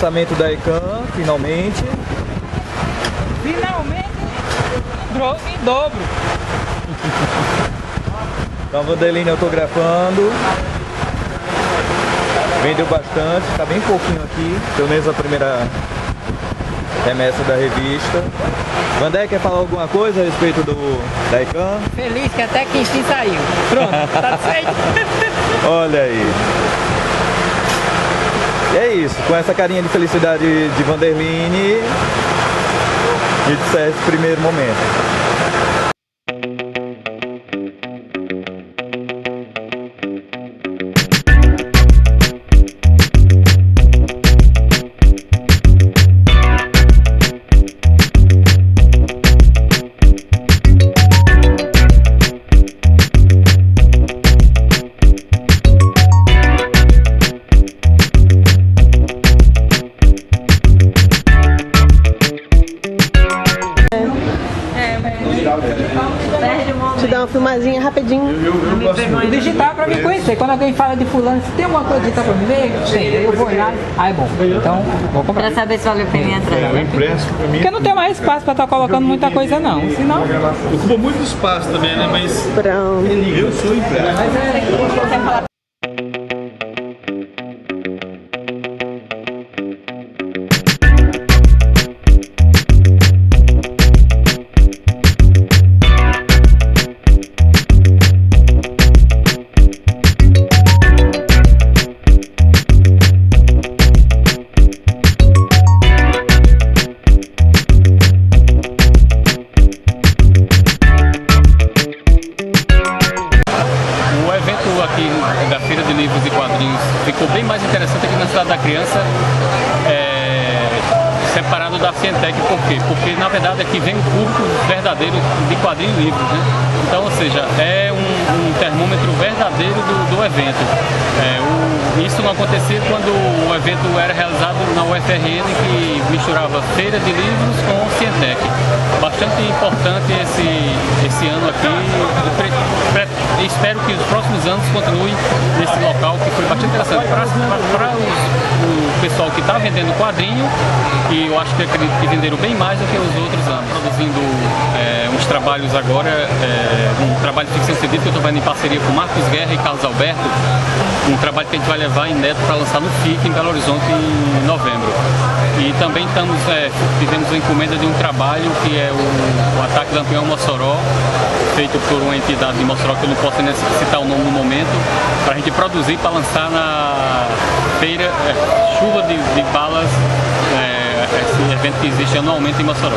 lançamento da ECAN, finalmente. Finalmente, em dobro. Então, Vanderlini autografando. Vendeu bastante, tá bem pouquinho aqui, pelo menos a primeira remessa da revista. Vandé, quer falar alguma coisa a respeito da ECAN? Feliz que até que enfim saiu. Pronto, tá certo. Olha aí. E é isso, com essa carinha de felicidade de Vanderlini, a gente encerra esse primeiro momento. Te dar uma filmadinha rapidinho. Digitar pra me conhecer. Quando alguém fala de fulano, se tem alguma coisa digital pra me ver, tem. Eu vou olhar, é bom. Então, vou comprar. Pra saber se vale a pena entrar. Porque eu não tenho mais espaço pra estar colocando muita coisa não. Senão. Ocupa muito espaço também, né? Mas Pronto. eu sou impresso. Aqui da Feira de Livros e Quadrinhos ficou bem mais interessante aqui na Cidade da Criança, separado da Cientec. Por quê? Porque na verdade aqui vem o público verdadeiro de quadrinhos e livros, né? Então, ou seja, é um termômetro verdadeiro do evento. Isso não acontecia quando o evento era realizado na UFRN, que misturava Feira de Livros com Cientec. Bastante importante esse ano aqui. Espero que os próximos anos continuem nesse local, que foi bastante interessante para o pessoal que está vendendo quadrinho, e eu acho que acredito que venderam bem mais do que os outros anos. Produzindo uns trabalhos agora, um trabalho de ficção científica que eu estou fazendo em parceria com Marcos Guerra e Carlos Alberto, um trabalho que a gente vai levar em neto para lançar no FIC em Belo Horizonte em novembro. E também fizemos uma encomenda de um trabalho que é o Ataque Lampião Mossoró, feito por uma entidade de Mossoró que eu não posso nem citar o nome no momento, para a gente produzir para lançar na feira Chuva de Balas, esse evento que existe anualmente em Mossoró.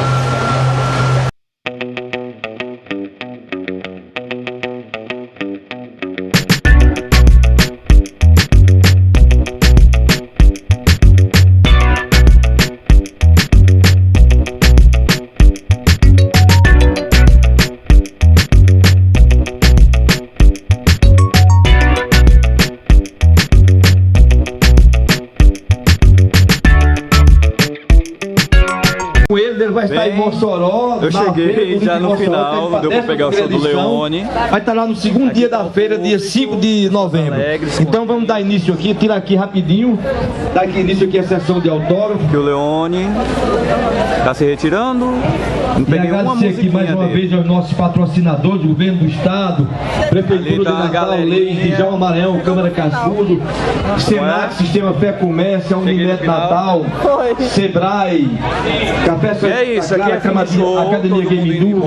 Ele vai estar em Mossoró. Eu cheguei já no final, deu para pegar o show do Leone. Vai estar lá no segundo dia da feira, dia 5 de novembro. Então vamos dar início aqui, tirar aqui rapidinho. Dar aqui início aqui a sessão de autógrafo. Que o Leone está se retirando. Não peguei uma musiquinha aqui mais uma vez aos nossos patrocinadores, Governo do Estado, Prefeitura de Natal, Lei, Djalma Maranhão, Câmara Cascudo, Senac, Sistema Fé Comércio, Unimed Natal, Sebrae, Café É isso, aqui é Academia Game Du,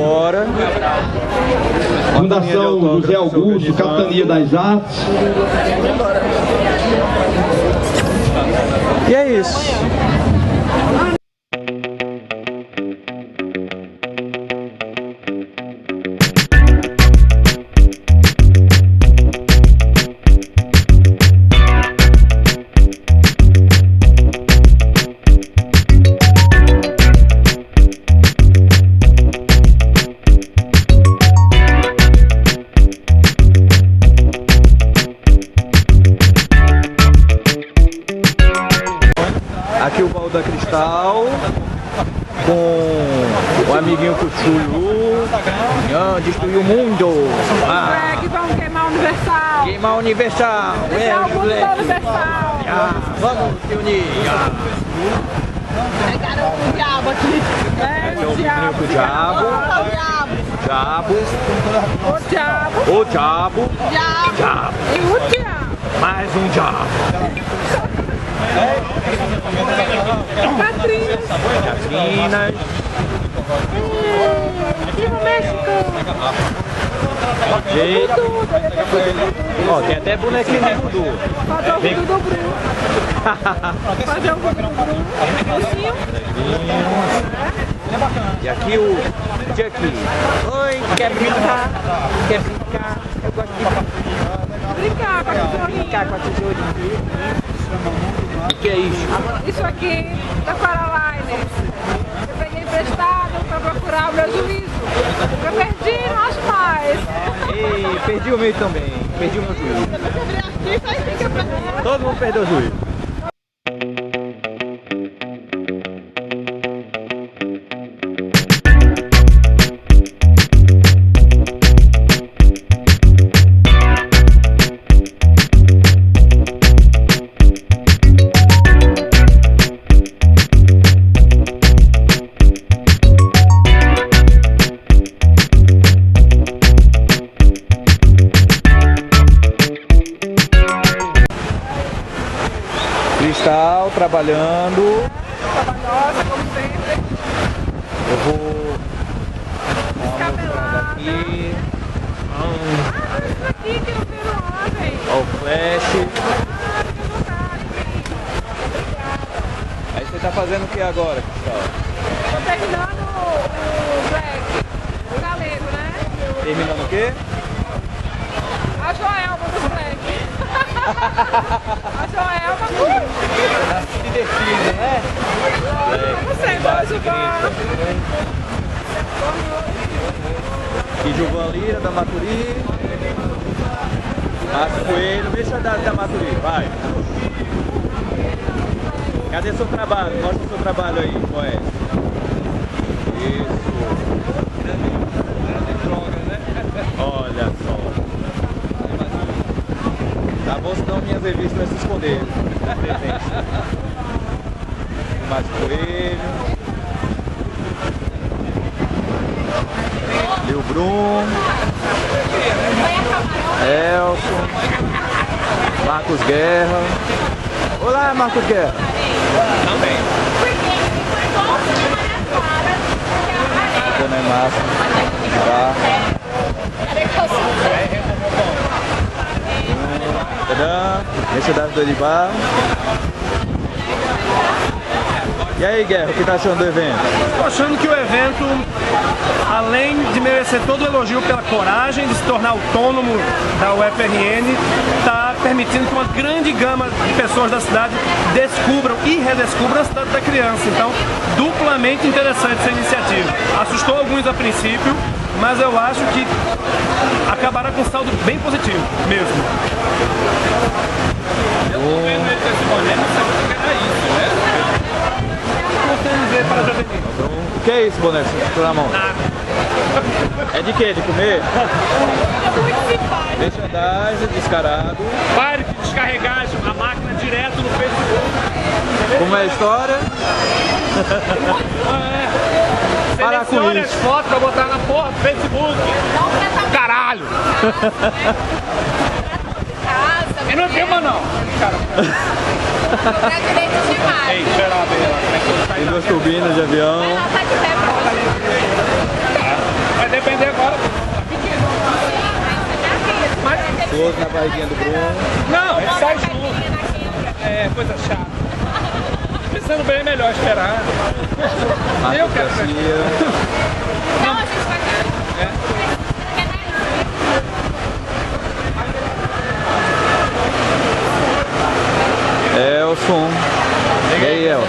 Fundação José Augusto, Capitania das Artes. E é isso. Aqui o Baú da Cristal, com o amiguinho Cuchulu, destruiu o mundo. Que vão queimar o Universal. Queimar o Universal. Deixar o mundo Universal. Vamos se unir. Pegaram o diabo aqui. O diabo. Diabo. O diabo. O diabo. Diabo. E o diabo. Mais um diabo. Catrinas. E no México? E... Ó, tem até bonequinho de voodoo. Fazer o vídeo do Bruno. Fazer o vídeo do Bruno. E aqui o Chucky. Oi, quer brincar? Quer brincar? Eu gosto de Brincar com a tesourinha. brincar com a tesourinha. O que é isso? Isso aqui da Coraline. Eu peguei emprestado para procurar o meu juízo. Eu perdi, não acho mais. Ei, perdi o meu também. Perdi o meu juízo. Todo mundo perdeu o juízo. Cristal trabalhando. Trabalhosa, como sempre. Eu vou Descabelada. aqui. Isso aqui que eu vi ontem. Ó o flash. Que vontade. Aí você tá fazendo o que agora, Cristal? Tô terminando o Black. O galego, né? Terminando o quê? A Joelma do Black. A Joelma Se define, né? não sei, mas o E Gilvan Lira da Maturi. Márcio Coelho, deixa da Maturi, vai. Cadê seu trabalho? Mostra o seu trabalho aí, qual é? Isso. Olha só. Tá bom, senão minhas revistas vai se esconder. Márcio Coelho. Leo Brum. Elson. Marcos Guerra. Olá, Marcos Guerra. Também. Dona Márcia. Tá. Tadã. Mercedes do Olivar. E aí, Guerra, o que tá achando do evento? Estou achando que o evento, além de merecer todo o elogio pela coragem de se tornar autônomo da UFRN, está permitindo que uma grande gama de pessoas da cidade descubram e redescubram a cidade da criança. Então, duplamente interessante essa iniciativa. Assustou alguns a princípio, mas eu acho que acabará com um saldo bem positivo mesmo. Eu tô vendo ele com esse boné, não sabia que era isso, né? O que é isso, boné? Você tá na mão? É de quê? De comer? Merchandising descarado. Pare de descarregar a máquina direto no Facebook. Como é a história? Para com Selecione as isso. fotos pra botar na porra do Facebook. Caralho! Eu não filma não. Ei, geral Tem duas turbinas de avião. vai depender agora. Todos na barriguinha do Bruno. Não, ele sai junto. É, coisa chata. Pensando bem, é melhor esperar. Eu quero Aristocracia. Elson. E aí, Elson?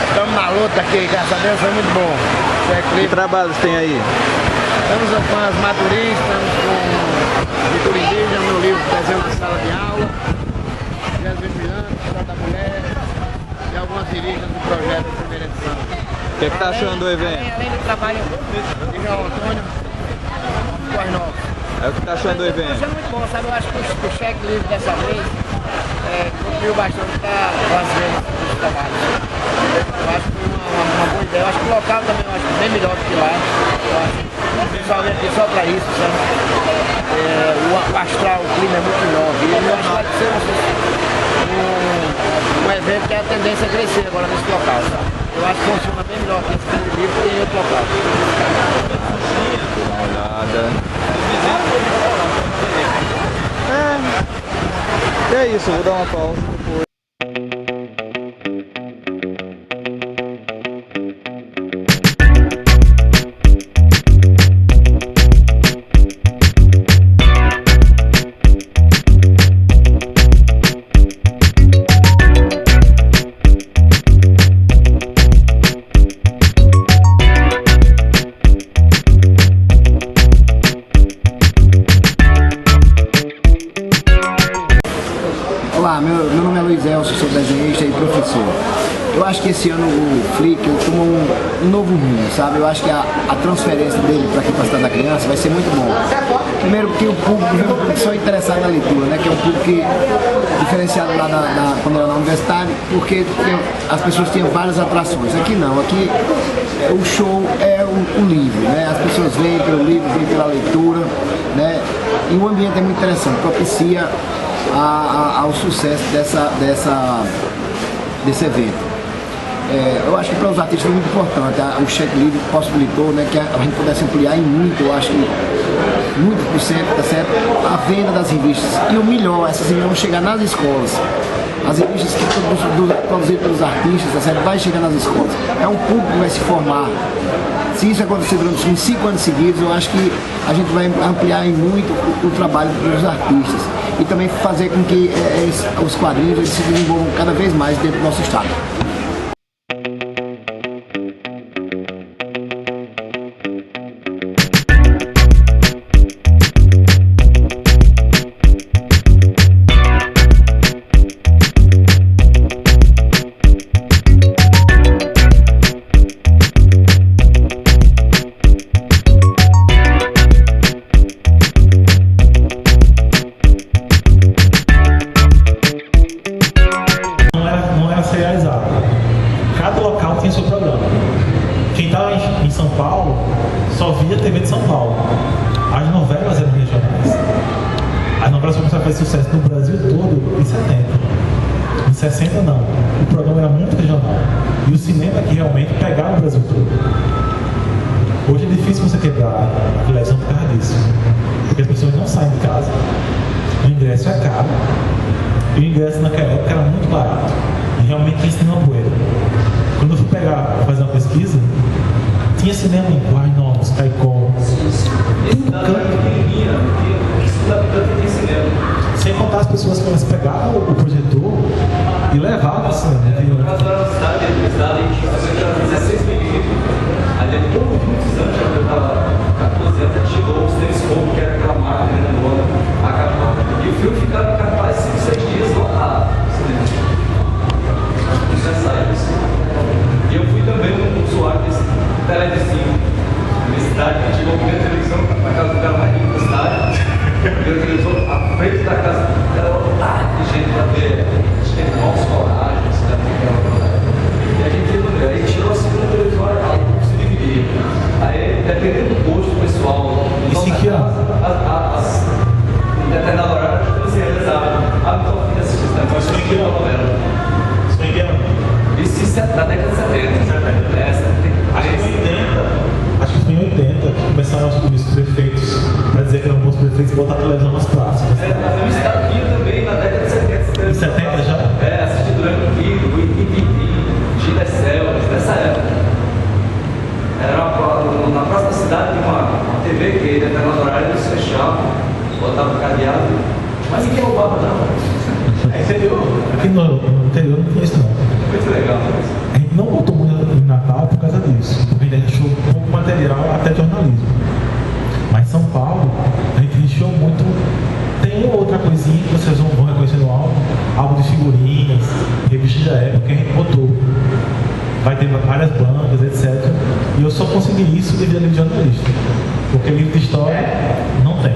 Estamos na luta aqui, graças a Deus foi muito bom. Que trabalhos tem aí? Estamos com as Maturis, estamos com Cultura Indígena, meu livro Desenho de Sala de Aula, Jesus Miranda, História da Mulher e algumas dirijas do projeto de primeira edição. O que tá achando do evento? Além do trabalho de João Antônio, Corre Nova. É o que tá achando do Estou evento? achando muito bom, sabe? Eu acho que o cheque livre dessa vez contribuiu bastante para as vendas dos trabalhos. Eu acho que foi uma boa ideia. Eu acho que o local também eu acho bem melhor do que lá. Eu acho que o pessoal vem aqui só para isso, sabe? O astral, o clima é muito melhor. E eu acho que vai ser um evento que a tendência é crescer agora nesse local, sabe? Eu acho que funciona bem melhor que esse livro que em outro local. Dá uma olhada. E é isso, eu vou dar uma pausa depois. Olá, meu nome é Luiz Elcio, sou desenhista e professor. Eu acho que esse ano o Flick tomou um novo rumo, sabe? Eu acho que a transferência dele para aqui para a Cidade da Criança vai ser muito bom. Primeiro porque o público só interessado na leitura, né? Que é um público diferenciado lá quando era na universidade, porque as pessoas tinham várias atrações. Aqui não, aqui o show é o livro, né? As pessoas vêm pelo livro, vêm pela leitura, né? E o ambiente é muito interessante, propicia ao sucesso desse evento. Eu acho que para os artistas foi muito importante, o cheque livre possibilitou, né, que a gente pudesse ampliar em muito, eu acho que muito por cento, tá certo? A venda das revistas. E o melhor, essas revistas vão chegar nas escolas. As revistas que produzidas pelos artistas, tá certo? Vai chegar nas escolas. É um público que vai se formar. Se isso acontecer durante 5 anos seguidos, eu acho que a gente vai ampliar em muito o trabalho dos artistas e também fazer com que os quadrinhos eles se desenvolvam cada vez mais dentro do nosso estado. Cada local tem seu programa. Quem estava em São Paulo só via TV de São Paulo. As novelas eram regionais. As novelas começaram a fazer sucesso no Brasil todo em 70. Em 60 não. O programa era muito regional. E o cinema que realmente pegava o Brasil todo. Hoje é difícil você quebrar a televisão por causa disso. Porque as pessoas não saem de casa. O ingresso é caro. E o ingresso naquela época era muito barato. E realmente tinha cinema poeira. Quando eu fui fazer uma pesquisa, tinha cinema em Guarnós, Caicó, tudo canto. Sem contar as pessoas que elas pegavam o projetor e levavam o cinema. No caso da cidade, a gente fazia 16 milímetros. Ali é todo muitos anos, eu estava 14 anos, a gente chegou o Telescope, que era aquela máquina grandona, a capa. E o filme ficava em cartaz 5, 6 dias lotado no cinema. E eu fui também um usuário desse televisivo, universidade, que chegou a primeira televisão na casa do cara mais rico da cidade. Primeira televisão à frente da casa, era lotado de gente para ver, gente maus coragens, e a gente ia no meio. Aí tirou a segunda televisão, aí se dividia. Aí, dependendo do gosto do pessoal, Isso em que ano? Em determinado horário, as pessoas se realizavam. Então eu fui assistir esse negócio, eu fiquei na novela. Isso em que ano? Isso da década de 70. Acho que foi em 80 que começaram os prefeitos, para dizer que eram bons prefeitos, botar a televisão nas praças. Mas eu estava aqui também na década de 70. Em 70 já? Assisti durante o Rio, o IPV, Gilda Selvas, nessa época. Na próxima cidade tinha uma TV que em determinado horário eles fechavam, botavam cadeado, mas ninguém roubava não. É interior. Aqui no interior não tinha isso não. Muito legal. A gente não botou muito no Natal por causa disso, porque a gente achou pouco material até jornalismo. Mas São Paulo, a gente encheu muito. Tem outra coisinha que vocês vão reconhecer no álbum de figurinhas, revistas da época que a gente botou. Vai ter várias bancas, etc. E eu só consegui isso devido a livro de jornalista. Porque livro de história não tem.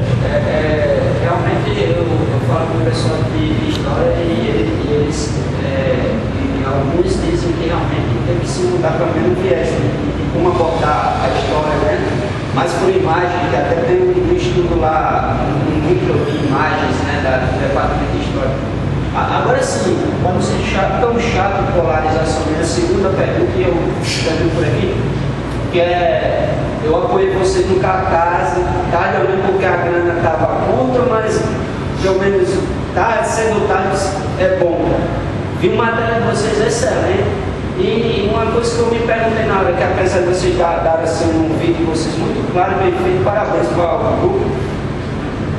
Realmente eu falo pessoal de história e eles, e alguns dizem que realmente tem que se mudar para o mesmo viés de como abordar a história, né? Mas por imagem, que até tem um estudo lá, um núcleo de imagens, né, do departamento de história. Agora sim, para não ser tão chato polarização, minha segunda pergunta que eu escrevi por aqui, que é, eu apoiei vocês no cartaz, tarde ou não porque a grana estava contra, mas pelo menos cedo ou tarde é bom. Vi uma matéria de vocês excelente e uma coisa que eu me perguntei na hora, que apesar de vocês darem assim um vídeo de vocês muito claro, bem feito, parabéns para o grupo.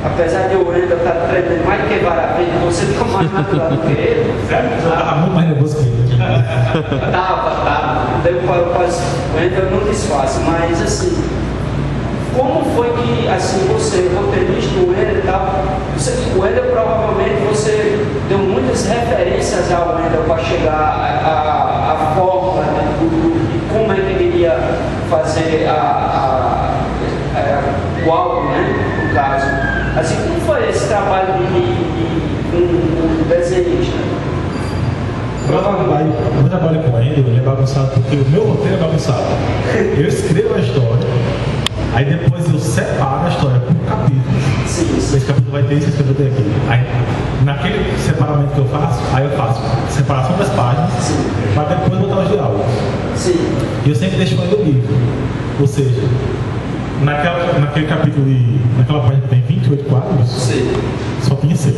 Apesar de eu ainda estar treinando mais do que vara-verde, você está mais natural do que ele. Eu estava muito mais nervoso que ele. Tava. Eu ainda não desfaço, mas assim, como foi que assim, você, roteirista, o Wendel e tal, o Wendel provavelmente você deu muitas referências ao Wendel para chegar à fórmula, né, de como é que ele iria fazer o álbum, né, no caso. Assim, como foi esse trabalho de um desenhista? O meu trabalho com ele é bagunçado porque o meu roteiro é bagunçado. Eu escrevo a história, aí depois eu separo a história por capítulos. Sim. Esse capítulo vai ter isso, esse capítulo vai ter aquilo. Aí, naquele separamento que eu faço, aí eu faço separação das páginas, para depois botar os diálogos. Sim. E eu sempre deixo ele do livro. Ou seja, naquele capítulo, naquela página que tem 28 quadros, só tinha 6.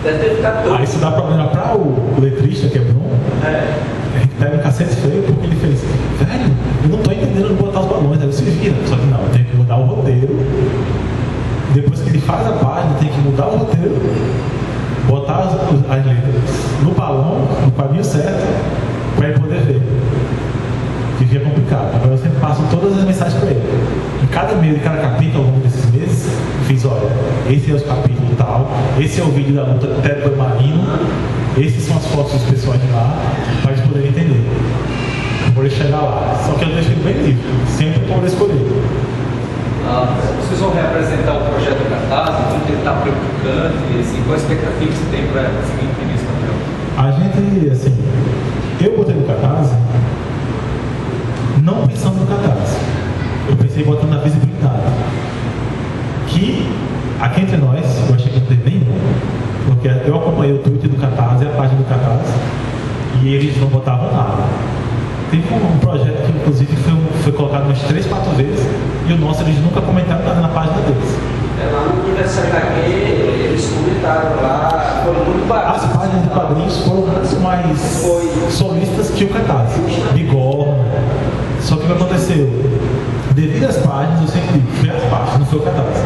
Deve ter ficado todo. Aí isso dá problema para o letrista, que é Bruno. A gente pega um cacete feio porque ele fez, velho, eu não estou entendendo botar os balões, aí você vira. Só que não, eu tenho que mudar o roteiro. Depois que ele faz a página, tem que mudar o roteiro, botar as letras no balão, no quadrinho certo, para ele poder ver. Que fica complicado. Agora eu sempre passo todas as mensagens para ele. Em cada mês, em cada capítulo, ao longo desses meses, eu fiz, olha, esse é os capítulos tal, esse é o vídeo da luta Teto Marino, esses são as fotos dos pessoal de lá, para eles poderem entender. Para poder chegar lá. Só que eu deixo ele bem livre, sempre poder escolher. Vocês vão reapresentar o projeto Cartaz, como ele está preocupante, assim, qual a expectativa que você tem para conseguir imprimir esse papel? A gente, assim, eu botei no Cartaz não pensando no Cartaz. Eu pensei botando na visibilidade. Que, aqui entre nós, eu achei que não teve nenhum, porque eu acompanhei o Twitter do Cartaz e a página do Cartaz, e eles não botavam nada. Teve um projeto que, inclusive, foi colocado umas 3, 4 vezes, e o nosso eles nunca comentaram nada na página deles. Lá no Universo HQ, eles comentaram lá, foram muito baratos. As páginas de quadrinhos foram muito mais solistas que o Cartaz. Bigorna. Só que o que aconteceu? Devido às páginas, eu sempre digo, foi as páginas, não foi o Cartaz.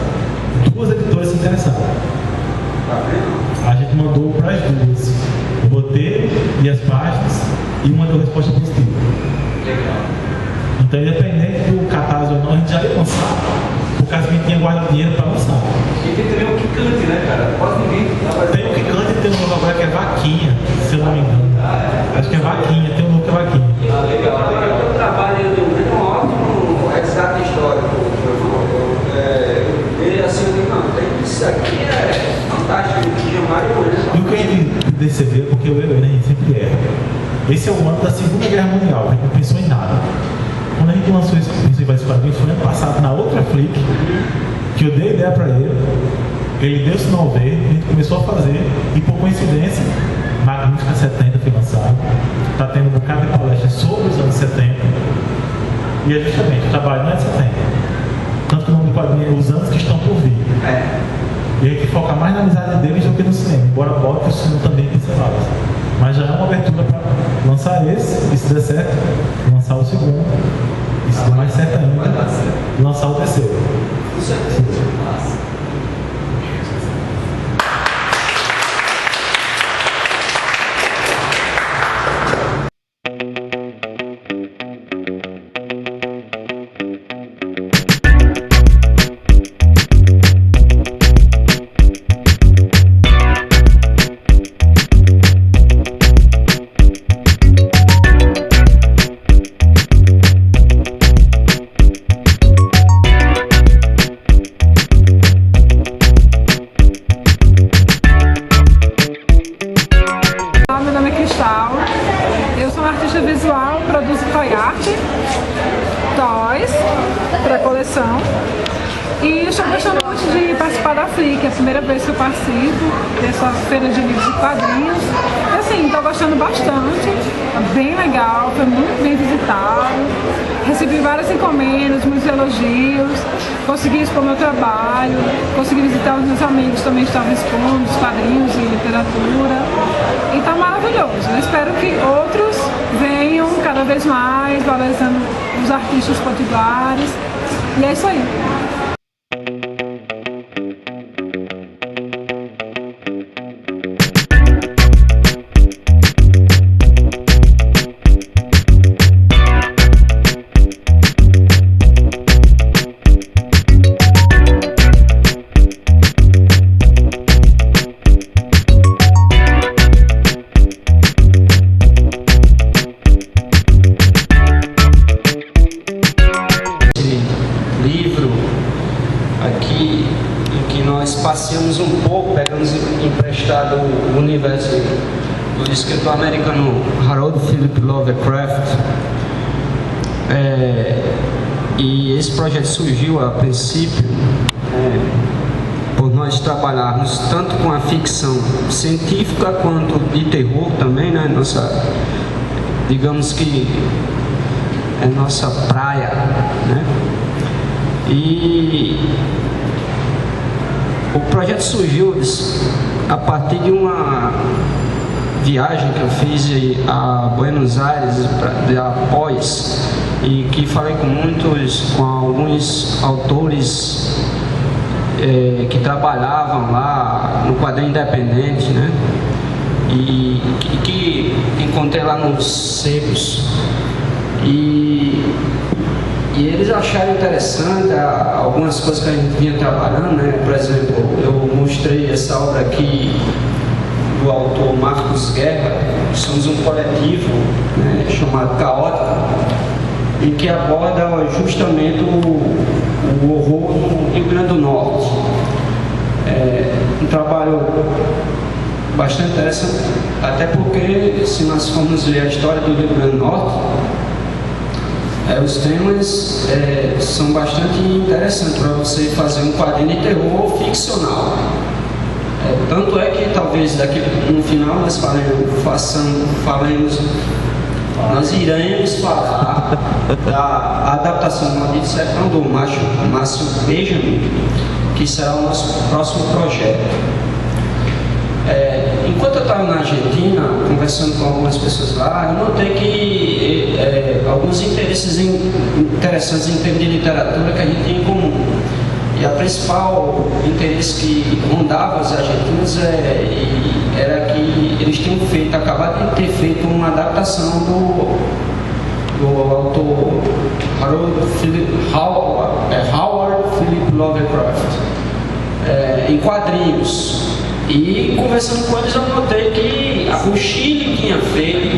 2 editoras se interessaram. A gente mandou para as 2 o roteiro e as páginas, e uma deu resposta positiva. Legal. Então, independente do Cartaz ou não, a gente já ia lançar, porque a gente tinha guardado dinheiro para lançar. E tem também o Kikante, né, cara? Quase ninguém. Tem o Kikante e tem um novo agora que é Vaquinha, se eu não me engano. Acho que é Vaquinha, tem um novo que é Vaquinha. Legal. O trabalho do Wendel é um ótimo resgate histórico. Ele assim, isso aqui é fantástico, de Mário Wendel. E o que a gente percebeu, porque eu a gente sempre erra. Esse é o ano da Segunda Guerra Mundial, a gente não pensou em nada. Quando a gente lançou esse quadrinho, foi ano passado na outra Flip, que eu dei ideia para ele deu sinal verde, a gente começou a fazer, e por coincidência, Magnífica 70 foi lançado, está tendo um bocado de palestras sobre os anos 70, e é justamente o trabalho não é de 70. Tanto que o nome do quadrinho é Os Anos que Estão por Vir. E a gente foca mais na amizade deles do que no cinema, embora bote o cinema também pinceladas. Mas já é uma abertura para lançar esse, e se der certo, lançar o segundo, e se der mais certo ainda, lançar o terceiro. Com certeza. primeira vez que eu participo dessa feira de livros e quadrinhos. E assim, estou gostando bastante, é bem legal, foi muito bem visitado. Recebi várias encomendas, muitos elogios, consegui expor meu trabalho, consegui visitar os meus amigos também que estavam expondo os quadrinhos e literatura. E tá maravilhoso. Eu espero que outros venham cada vez mais, valorizando os artistas potiguares. E é isso aí. Passeamos um pouco, pegamos emprestado o universo do escritor americano Harold Philip Lovecraft. E esse projeto surgiu a princípio por nós trabalharmos tanto com a ficção científica quanto de terror também, né? Digamos que é nossa praia, né? E o projeto surgiu a partir de uma viagem que eu fiz a Buenos Aires após, e que falei com alguns autores que trabalhavam lá no quadrinho independente, né? E que encontrei lá nos sebos. E eles acharam interessante algumas coisas que a gente vinha trabalhando, né? Por exemplo, eu mostrei essa obra aqui do autor Marcos Guerra. Somos um coletivo, né, chamado Caótica, e que aborda justamente o horror no Rio Grande do Norte. Um trabalho bastante interessante, até porque, se nós formos ver a história do Rio Grande do Norte, os temas são bastante interessantes para você fazer um quadrinho de terror ficcional. Tanto é que talvez daqui no final nós nós iremos falar da adaptação do Maldito Sertão do Márcio Benjamin, que será o nosso próximo projeto. Enquanto eu estava na Argentina, conversando com algumas pessoas lá, eu notei que alguns interesses interessantes em termos de literatura que a gente tem em comum. E a principal interesse que rondava os argentinos era que eles acabado de ter feito uma adaptação do autor Howard Philip Lovecraft em quadrinhos. E conversando com eles eu notei que o Chile tinha feito,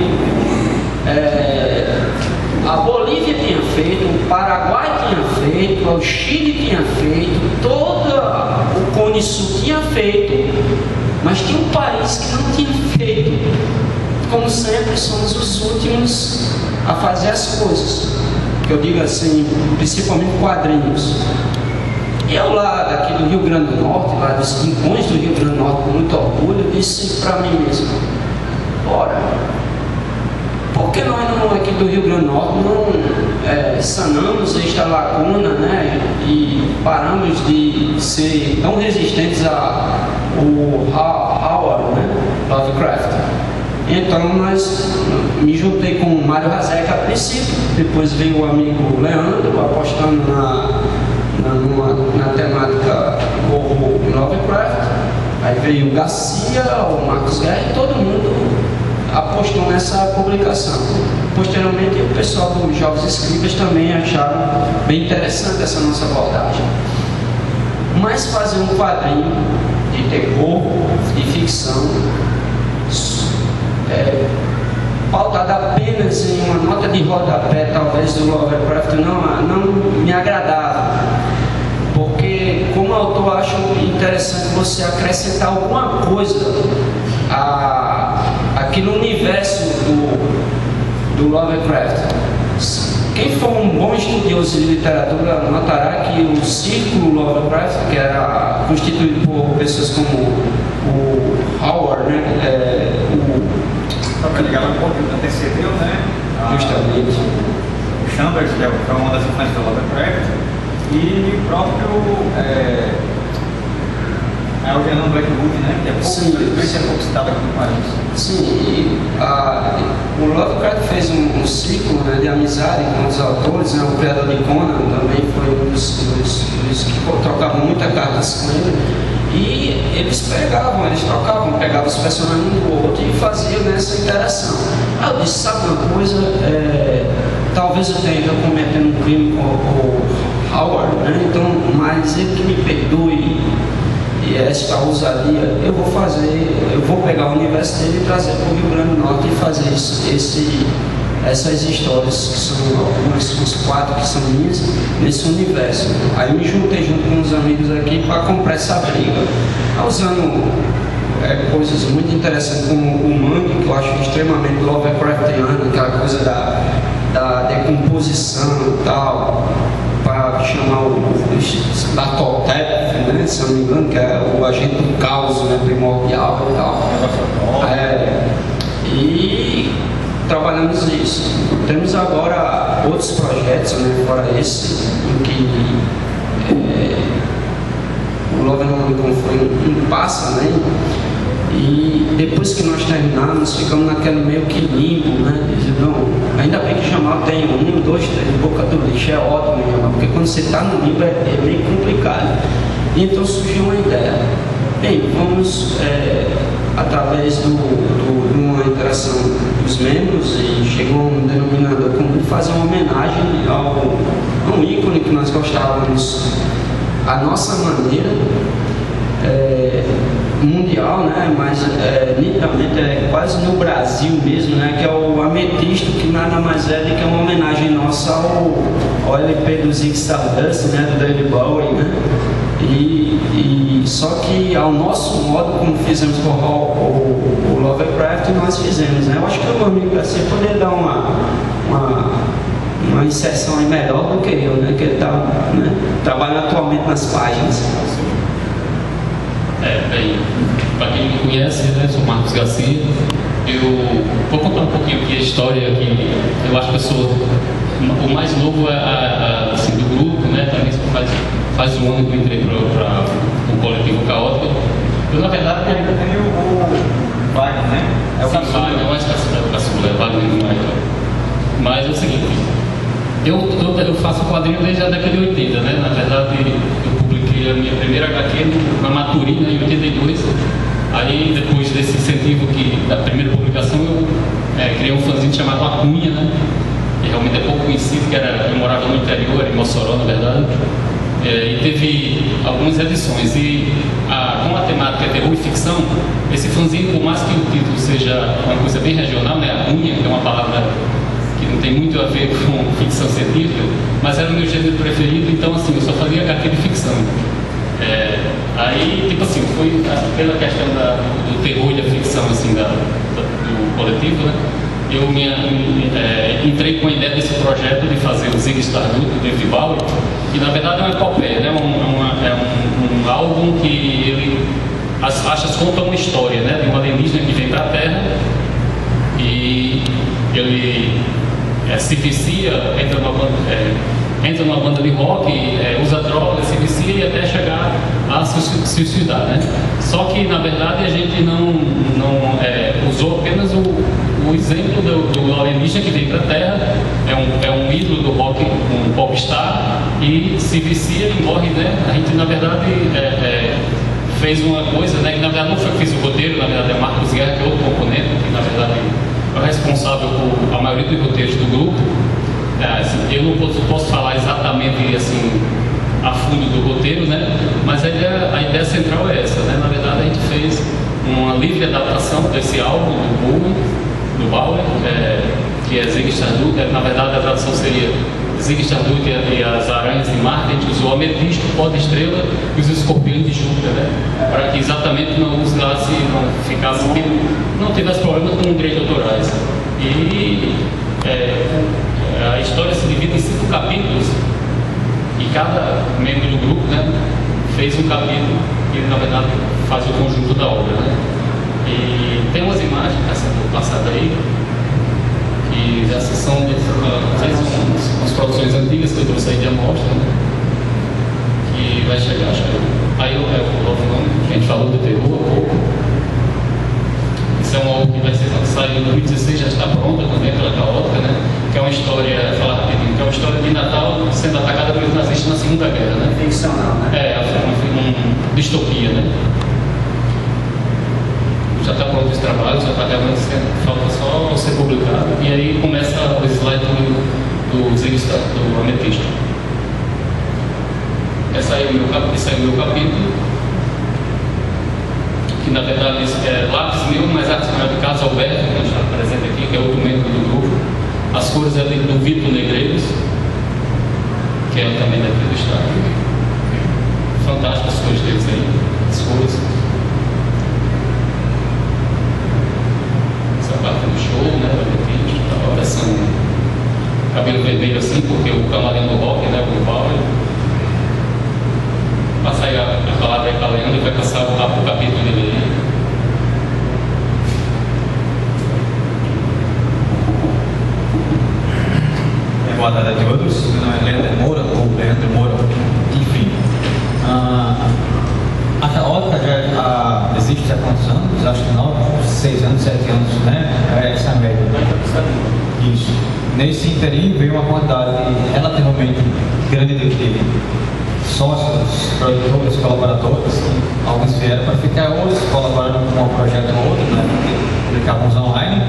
a Bolívia tinha feito, o Paraguai tinha feito, o Chile tinha feito, todo o Cone Sul tinha feito, mas tinha um país que não tinha feito. Como sempre, somos os últimos a fazer as coisas, que eu digo assim, principalmente quadrinhos. E eu lá daqui do Rio Grande do Norte, lá dos rincões do Rio Grande do Norte, com muito orgulho, disse para mim mesmo: ora, por que nós não, aqui do Rio Grande do Norte, não sanamos esta lacuna, né, e paramos de ser tão resistentes ao Howard, né, Lovecraft? Então me juntei com o Mário Razek a princípio, depois veio o amigo Leandro apostando na temática horror Lovecraft, aí veio o Garcia, o Marcos Guerra, e todo mundo apostou nessa publicação. Posteriormente, o pessoal dos Jovens Escribas também acharam bem interessante essa nossa abordagem. Mas fazer um quadrinho de terror, de ficção, pautado apenas em uma nota de rodapé, talvez do Lovecraft, não me agradava. Porque, como autor, acho interessante você acrescentar alguma coisa aqui no universo do Lovecraft. quem for um bom estudioso de literatura notará que o círculo Lovecraft, que era constituído por pessoas como o Howard, né, Só para ligar lá um pouco, antecedeu, né? Justamente. O Chambers, que é uma das influências do Lovecraft, e o próprio o Fernando Blackwood, né? Que é pouco citado aqui no país. Sim, o Lovecraft fez um ciclo, né, de amizade com os autores, né? O criador de Conan também foi um dos que trocavam muita cartas com ele. E eles trocavam, pegavam os personagens um do outro e faziam nessa interação. Aí eu disse, sabe uma coisa, talvez eu esteja cometendo um crime com o Howard, né? Então, mas ele que me perdoe e esta ousadia, eu vou pegar o universo dele e trazer para o Rio Grande do Norte e fazer essas histórias, que são algumas 4 que são minhas, nesse universo. Aí me juntei junto com uns amigos aqui para comprar essa briga, usando coisas muito interessantes como o mangue, que eu acho extremamente Lovecraftiano, aquela coisa da decomposição e tal, para chamar o da Totep, né, se eu não me engano, que é o agente do caos, né, primordial e tal. E trabalhamos isso. Temos agora outros projetos, né, fora esse, em que o Lovecraft foi um passa, né? E depois que nós terminamos, ficamos naquele meio que limbo, né? Não, ainda bem que Jamal tem 1, 2, 3, boca do lixo, é ótimo, Jamal, porque quando você está no limbo é meio complicado. E então surgiu uma ideia. Bem, vamos, através de uma interação dos membros, e chegou um denominador comum, fazer uma homenagem a um ícone que nós gostávamos, a nossa maneira, mundial, né? Mas nitidamente é quase no Brasil mesmo, né? Que é o Ametista, que nada mais é do que uma homenagem nossa ao LP do Ziggy Stardust, né? Do David Bowie, né? E só que ao nosso modo, como fizemos com o Lovecraft, nós fizemos, né? Eu acho que o meu amigo assim poderia dar uma inserção aí melhor do que eu, né? Que ele está, né, trabalhando atualmente nas páginas. Bem, para quem não me conhece, né, sou Marcos Garcia. Eu vou contar um pouquinho aqui a história que eu acho que eu sou o mais novo assim, do grupo, né? Também faz um ano que eu entrei para o coletivo Caótico. Eu, na verdade, ainda tem o Wagner, né? É o caçula. Não é caçula, é Wagner, não é. Mas é o seguinte, eu faço quadrinho desde a década de 80, né? Na verdade, eu publiquei a minha primeira HQ na Maturina, em 82. Aí, depois desse incentivo da primeira publicação, eu criei um fanzine chamado A Cunha, né? Que realmente é pouco conhecido, eu morava no interior, em Mossoró, na verdade. E teve algumas edições. E com a temática terror e ficção, esse fanzine, por mais que o título seja uma coisa bem regional, né? A Cunha, que é uma palavra que não tem muito a ver com ficção científica, mas era o meu gênero preferido, então assim, eu só fazia HQ de ficção. Aí, tipo assim, foi pela questão do terror e da ficção, assim, do coletivo, né? Eu entrei com a ideia desse projeto de fazer o Ziggy Stardust, do David Bowie, que na verdade é uma epopeia, né? É um álbum que as faixas contam uma história, né? De um alienígena que vem para a Terra e ele se vicia, entra numa banda de rock, usa drogas, se vicia e até chegar a se suicidar, né? Só que na verdade a gente não usou apenas o exemplo do alienígena que vem para a Terra, é um ídolo do rock, um popstar, e se vicia e morre, né? A gente na verdade fez uma coisa, né? Que na verdade não foi que fiz o roteiro, na verdade é Marcos Guerra, que é outro componente, que na verdade é o responsável por a maioria dos roteiros do grupo. Assim, eu não posso falar exatamente assim a fundo do roteiro, né? Mas a ideia central é essa, né? Na verdade a gente fez uma livre adaptação desse álbum do Bowie, que é Ziggy Stardust. Na verdade a tradução seria Ziggy Stardust e as aranhas de Marte. A gente usou Ametista, o pó de estrela e os escorpiões de Júpiter, né? Para que exatamente não usasse, não tivesse problemas com direitos autorais. E A história se divide em 5 capítulos e cada membro do grupo, né, fez um capítulo que na verdade faz o conjunto da obra, né? E tem umas imagens que está sendo passada aí, que essas são umas produções antigas que eu trouxe aí de amostra, né? Que vai chegar, acho que aí é o nome que a gente falou do terror há pouco. Isso é uma obra que vai ser lançada em 2016, já está pronta também pela Caótica, né? Que é uma história, falar rapidinho, que é uma história de Natal sendo atacada pelos nazistas na Segunda Guerra, né? Ficcional, né? É uma distopia, né? Já está pronto esse trabalho, já está realmente falta só ser publicado, e aí começa o slide do Ametista. Esse aí é o meu capítulo, que na verdade é lápis meu, mas arte maior do Carlos Alberto, que está presente aqui, que é outro membro do grupo. As cores é do Vitor Negreiros, que é também daqui do estado. Fantásticas as cores deles aí, as cores. Essa parte do show, né, do Ametista, a versão cabelo vermelho assim, porque o camarim do rock, né, o Paulo. Passa aí a palavra aí para Leandro e vai passar o capítulo dele aí. Boa tarde a todos, meu nome é Leandro Moura, ou Leandro Moura, enfim. A Caótica já existe há quantos anos? Acho que 9, 6 anos, 7 anos, né? É essa média. Isso. Nesse interim veio uma quantidade relativamente grande de sócios, produtores, colaboradores, alguns vieram para ficar, outros colaboraram com um projeto ou outro, né? Publicávamos online.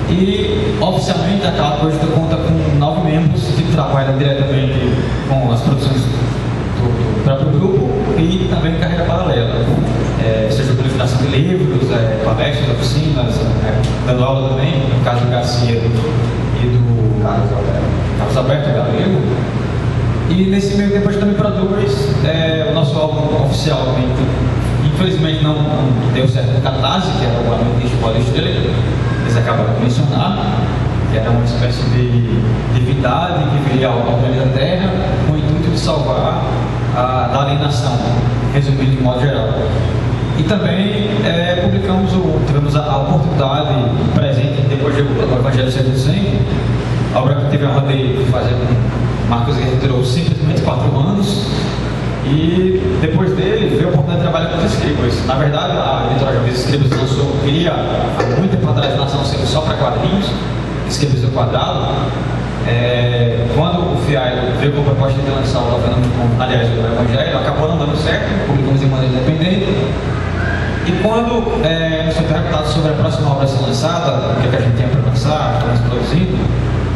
E oficialmente a Caótica conta com 9 membros que trabalham diretamente com as produções do próprio grupo e também carreira paralela, seja por livração de livros, palestras, oficinas, dando aula também, no caso do Garcia e do Carlos Alberto Galego. E nesse meio tempo a gente também produz o nosso álbum oficial, que infelizmente não deu certo no Catarse, que era o Ametista Bola Estrela. Eles acabaram de mencionar, que era uma espécie de divindade que viria ao planeta Terra com o intuito de salvar da alienação, resumindo de modo geral. E também tivemos a oportunidade presente depois do Evangelho Segundo o Sangue, a obra que teve a honra de fazer com Marcos Guerreiro, durou simplesmente 4 anos. E depois dele veio a oportunidade de trabalhar com os escribas. Na verdade, a editora Jovens Escribas queria há muito tempo atrás lançar um selo só para quadrinhos, Escribas do Quadrado. Quando o FIAI veio com a proposta de lançar o aliás, o Evangelho, acabou não dando certo, publicamos de maneira independente. E quando nos foi perguntado sobre a próxima obra a ser lançada, o que a gente tinha para lançar, estamos produzindo,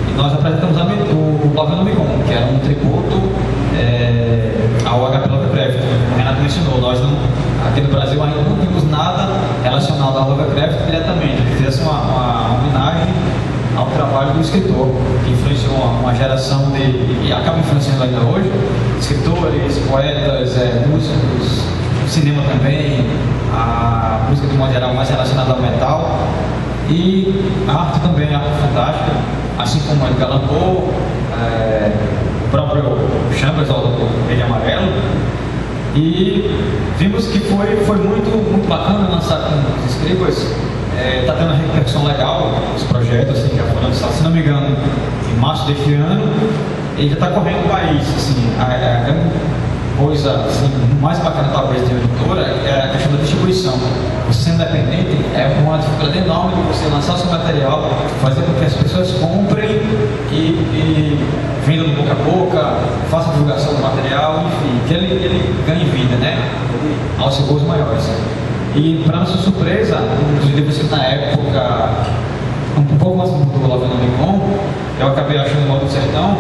e nós apresentamos o Lovecraft, que era um tributo ao HP Lovecraft. O Renato mencionou, nós aqui no Brasil ainda não temos nada relacionado ao Lovecraft diretamente, que fizesse uma homenagem ao trabalho do escritor, que influenciou uma geração e acaba influenciando ainda hoje, escritores, poetas, músicos, cinema também, a música de modo geral mais relacionada ao metal, e a arte também, a arte fantástica, assim como Edgar Allan Poe, o próprio Chambers, do Verde e Amarelo. E vimos que foi muito bacana lançar com os escribas. Está tendo uma repercussão legal os projetos, assim, já foram lançados, se não me engano, em março deste ano, e já está correndo o país. Assim, coisa assim, mais bacana talvez de editora é a questão da distribuição. Você sendo independente é uma dificuldade enorme de você lançar o seu material, fazer com que as pessoas comprem e vendam no boca a boca, façam divulgação do material, enfim, que ele ganhe vida, né? Aos seus gols maiores. E para nossa surpresa, um dos livros que na época um pouco mais do Lovecraft, eu acabei achando o Maldo do Sertão.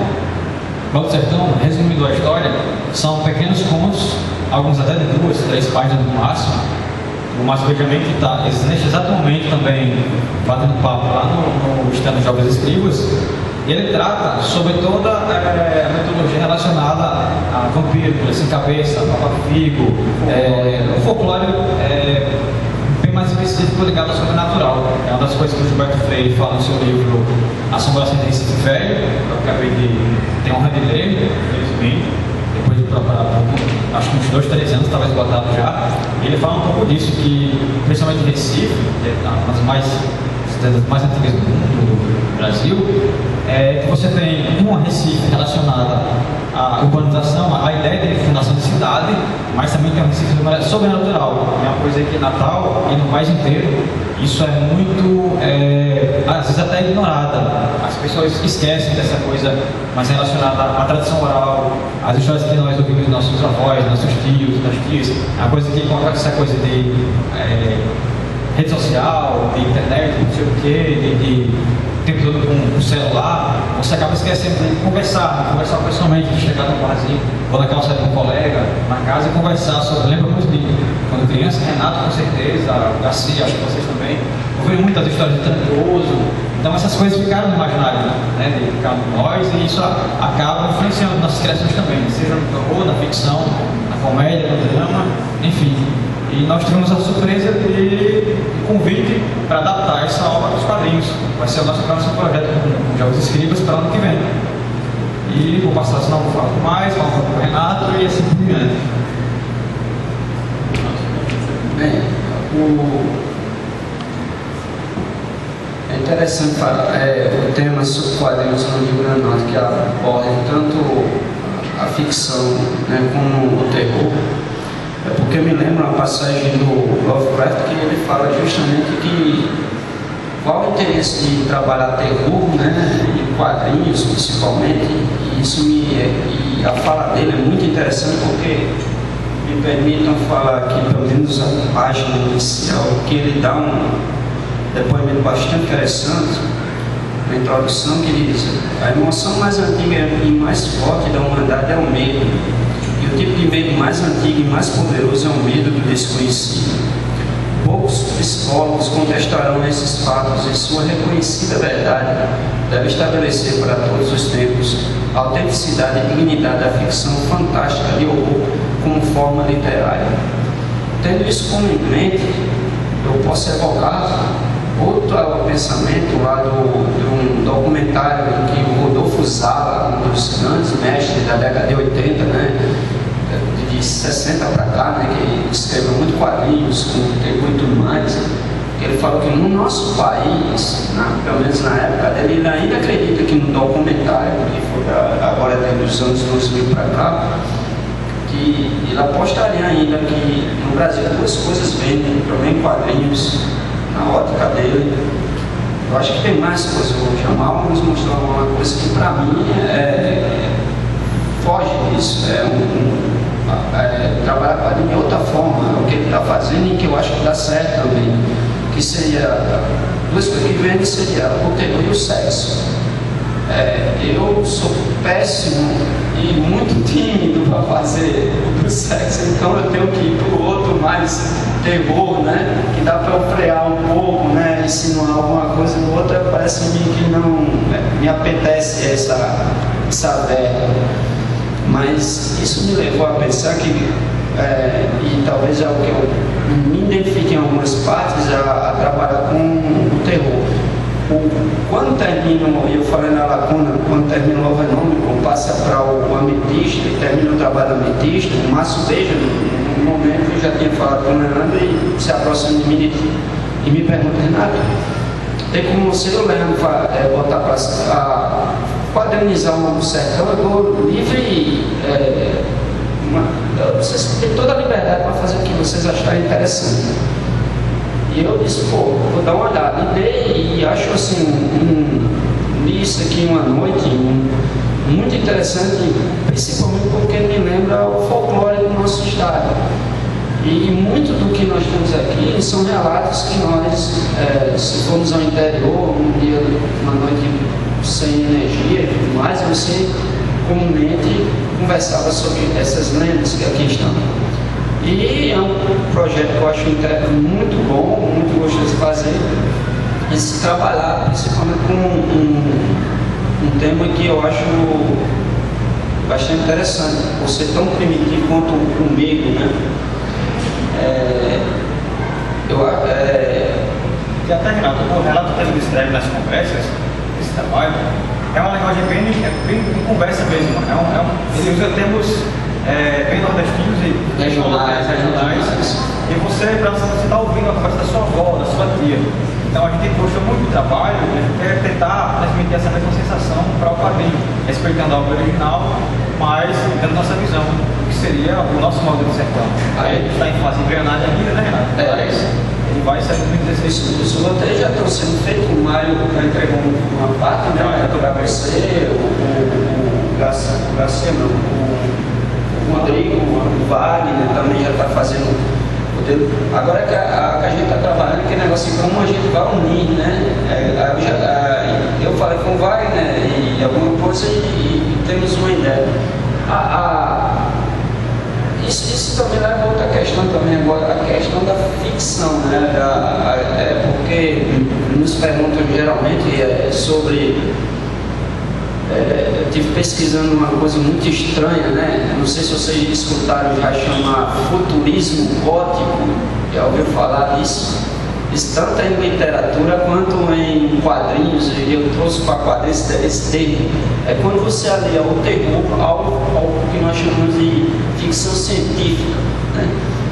Maldo do Sertão, resumindo a história, são pequenos contos, alguns até de 2, 3 páginas no máximo. O Márcio Benjamin, que está neste exato momento também batendo papo lá no stand Jovens Escribas, e ele trata sobre toda a metodologia relacionada a vampiro, sem cabeça, papa-figo, o folclore bem mais específico ligado ao sobrenatural. uma das coisas que o Gilberto Freire fala no seu livro Assombrações de Recife Velho, eu acabei de ter honra de ler, infelizmente, depois de procurar acho que uns 2, 3 anos, estava esgotado já. Ele fala um pouco disso, que principalmente Recife, que é uma das mais antigas do mundo, do Brasil, que você tem uma Recife relacionada à urbanização, à ideia de fundação de cidade, mas também tem um Recife sobrenatural. É uma coisa que Natal e no país inteiro, isso é muito, às vezes até ignorada. As pessoas esquecem dessa coisa mais relacionada à tradição oral, às histórias que nós ouvimos de nossos avós, nossos tios, das tias, a coisa que encontra essa coisa de rede social, de internet, não sei o quê, de tempo todo com o celular, você acaba esquecendo de conversar pessoalmente, de chegar no barzinho, ou na calça de um colega, na casa e conversar sobre. Lembra muito de quando criança, Renato com certeza, Garcia, acho que vocês também, ouviram muitas histórias de Trancoso. Então essas coisas ficaram no imaginário, né, de cada um de nós, e isso acaba influenciando nossas criações também, seja no terror, na ficção, na comédia, no drama, enfim. E nós tivemos a surpresa de convite para adaptar essa obra dos quadrinhos. Vai ser o nosso próximo projeto com Jogos Escribas para o ano que vem. E vou passar, senão vou falar mais, falar com o Renato e assim por diante. Bem, é interessante falar, o tema sobre quadrinhos no livro Renato, que aborda tanto a ficção, né, como o terror. É porque me lembra uma passagem do Lovecraft que ele fala justamente que qual o interesse de trabalhar terror, né, em quadrinhos principalmente, e a fala dele é muito interessante porque me permitam falar aqui pelo menos a página inicial, que ele dá um depoimento bastante interessante na introdução, que diz: a emoção mais antiga e mais forte da humanidade é o medo. E o tipo de medo mais antigo e mais poderoso é o medo do desconhecido. Poucos psicólogos contestarão esses fatos e sua reconhecida verdade deve estabelecer para todos os tempos a autenticidade e dignidade da ficção fantástica de horror como forma literária. Tendo isso como em mente, eu posso evocar outro pensamento lá de um documentário em que o Rodolfo Zala, um dos grandes mestres da década de 80, né, de 60 para cá, né, que escreveu muito quadrinhos, com terror e tudo mais, que ele falou que no nosso país, pelo menos na época dele, ele ainda acredita que no documentário, que foi agora dos anos 2000 para cá, que ele apostaria ainda que no Brasil duas coisas vendem, também quadrinhos, na ótica dele. Eu acho que tem mais coisas. O Jamal nos mostrou uma coisa que para mim foge disso, trabalhar quadrinho de outra forma, o que ele está fazendo e que eu acho que dá certo também, que seria duas coisas que vendem, seria o terror e o sexo. Eu sou péssimo e muito tímido para fazer o sexo, então eu tenho que ir para o outro mais terror, né? Que dá para eu frear um pouco, né? Insinuar alguma coisa no outro, parece-me que não me apetece essa verba. Mas isso me levou a pensar que, e talvez é o que eu me identifique em algumas partes, a trabalhar com o terror. Quando termina, eu falei na Lacuna, quando termina o Novenômico, passa para o Ametista, e termina o trabalho Ametista, o Márcio Beija, no momento eu já tinha falado com o Leandro e se aproxima de mim e me pergunta: Renato, tem como você e o Leandro botar para quadrinizar um sertão? Eu dou livre, vocês têm toda a liberdade para fazer o que vocês acharem interessante. E eu disse: pô, vou dar uma olhada. E acho assim, li isso aqui uma noite, muito interessante, principalmente porque me lembra o folclore do nosso estado. E muito do que nós temos aqui são relatos que nós, se formos ao interior, um dia, uma noite sem energia e tudo mais, você comumente conversava sobre essas lendas que aqui estão. E é um projeto que eu acho muito bom, muito gostoso de fazer, e se trabalhar principalmente com um tema que eu acho bastante interessante, por ser tão primitivo quanto o medo, né? E até, Renato, ele escreve nas conversas, esse trabalho, é uma linguagem bem de conversa mesmo. Ele usa termos bem nordestinos e regionais. E você está ouvindo a conversa da sua avó, da sua tia. Então a gente gostou muito do trabalho e a gente quer tentar transmitir essa mesma sensação para o quadrinho, respeitando a obra original, mas dando nossa visão do que seria o nosso modo de sertão. A gente está em fase de engrenagem ainda, né, Renato? Mas ele vai sair em 2016. Os roteiros já estão sendo feitos, o Mário já entregou uma parte, né? Para você, o Garcia, o Rodrigo, o Wagner também já está fazendo roteiro. Agora que a gente está trabalhando aquele negócio de como a gente vai unir, né? Eu falei com o Wagner e alguma coisa e temos uma ideia. Isso também leva a outra questão também agora, a questão da ficção, né? Porque nos perguntam geralmente sobre. Eu estive pesquisando uma coisa muito estranha, né? Não sei se vocês escutaram, já chama futurismo gótico. Já ouviu falar disso? Isso tanto em literatura quanto em quadrinhos. Eu trouxe para quadrinhos esse termo. É quando você alia o terror ao que nós chamamos de ficção científica, né?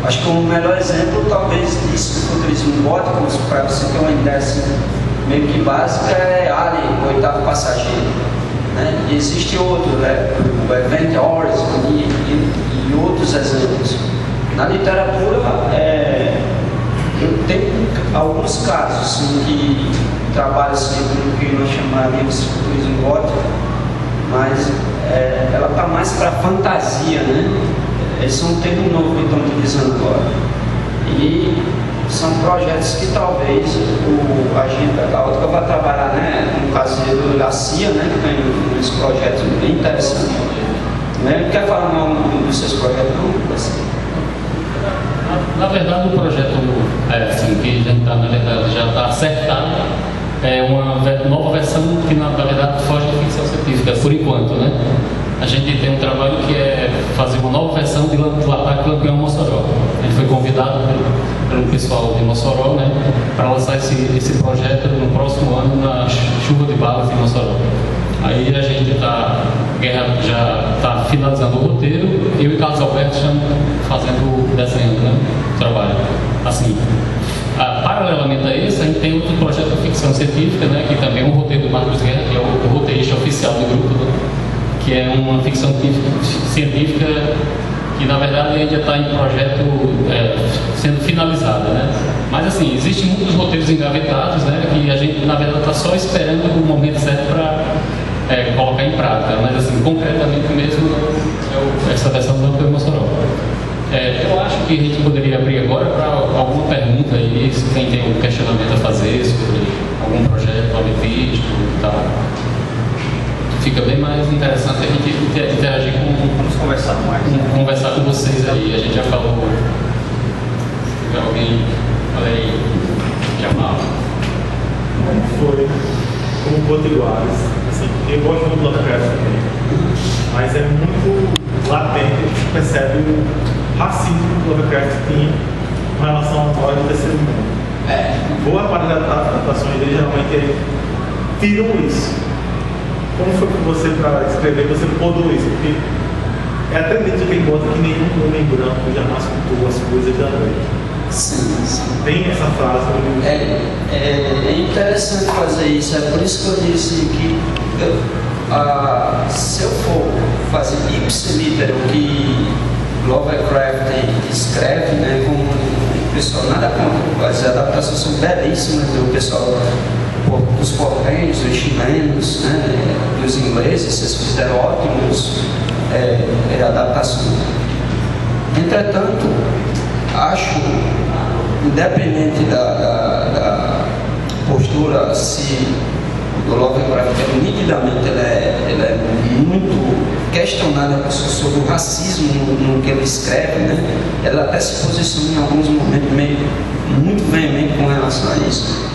Acho que o melhor exemplo, talvez, disso do futurismo gótico, para você ter uma ideia assim, meio que básica, é Alien, o Oitavo Passageiro. Né? E existe outro, né? O Event Horizon e outros exemplos. Na literatura, eu tenho alguns casos em que trabalho assim, com o que nós chamaríamos de futurismo gótico, mas ela está mais para fantasia, né? Esse é um termo novo que estão utilizando agora. E são projetos que talvez a gente, a outra vai trabalhar, né? No caso do Garcia, né? Que tem esse projeto bem interessante. Né? Quer falar o nome dos seus projetos? Na verdade, o projeto que a gente tá, na verdade, já está acertado. É uma nova versão que, na verdade, foge da ficção científica, por enquanto, né? A gente tem um trabalho que é fazer uma nova versão do Ataque Lampião Mossoró. A gente foi convidado pelo pessoal de Mossoró, né, para lançar esse projeto no próximo ano na Chuva de Balas em Mossoró. Aí a gente já está finalizando o roteiro, eu e Carlos Alberto estamos desenhando, né, o trabalho. Assim, paralelamente a esse, a gente tem outro projeto de ficção científica, né, que também é um roteiro do Marcos Guerra, que é o roteirista oficial do grupo, né, que é uma ficção científica que, na verdade, ainda está em projeto sendo finalizada, né? Mas, assim, existem muitos roteiros engavetados, né, que a gente, na verdade, está só esperando o momento certo para colocar em prática. Mas, assim, concretamente mesmo, essa versão do Lampião Mossoró. Eu acho que a gente poderia abrir agora para alguma pergunta aí, se quem tem algum questionamento a fazer sobre algum projeto, algum texto e tal. Fica bem mais interessante a gente interagir vamos conversar mais. Conversar com vocês aí. A gente já falou. Alguém. Falei. Jamal. Como foi? Como Potiguares? Assim, eu gosto muito do Lovecraft também. Mas é muito latente, a gente percebe o racismo que o Lovecraft tinha com relação ao nós do terceiro mundo. Boa parte das adaptações dele geralmente tiram isso. Como foi que você, para escrever, você podou isso? Porque é até dentro que ele bota que nenhum homem branco jamais contou as coisas da noite. Sim. Tem essa frase. É interessante fazer isso, é por isso que eu disse que se eu for fazer ipsiliter o que Lovecraft escreve, né, como o pessoal nada contra, as adaptações são belíssimas do pessoal, dos portugueses, dos chilenos, né, dos ingleses, vocês fizeram ótimos adaptações. Entretanto, acho, independente da postura, se o Lovecraft nitidamente ele é muito questionado sobre o racismo no que ele escreve, né? Ela até se posiciona em alguns momentos muito veemente com relação a isso.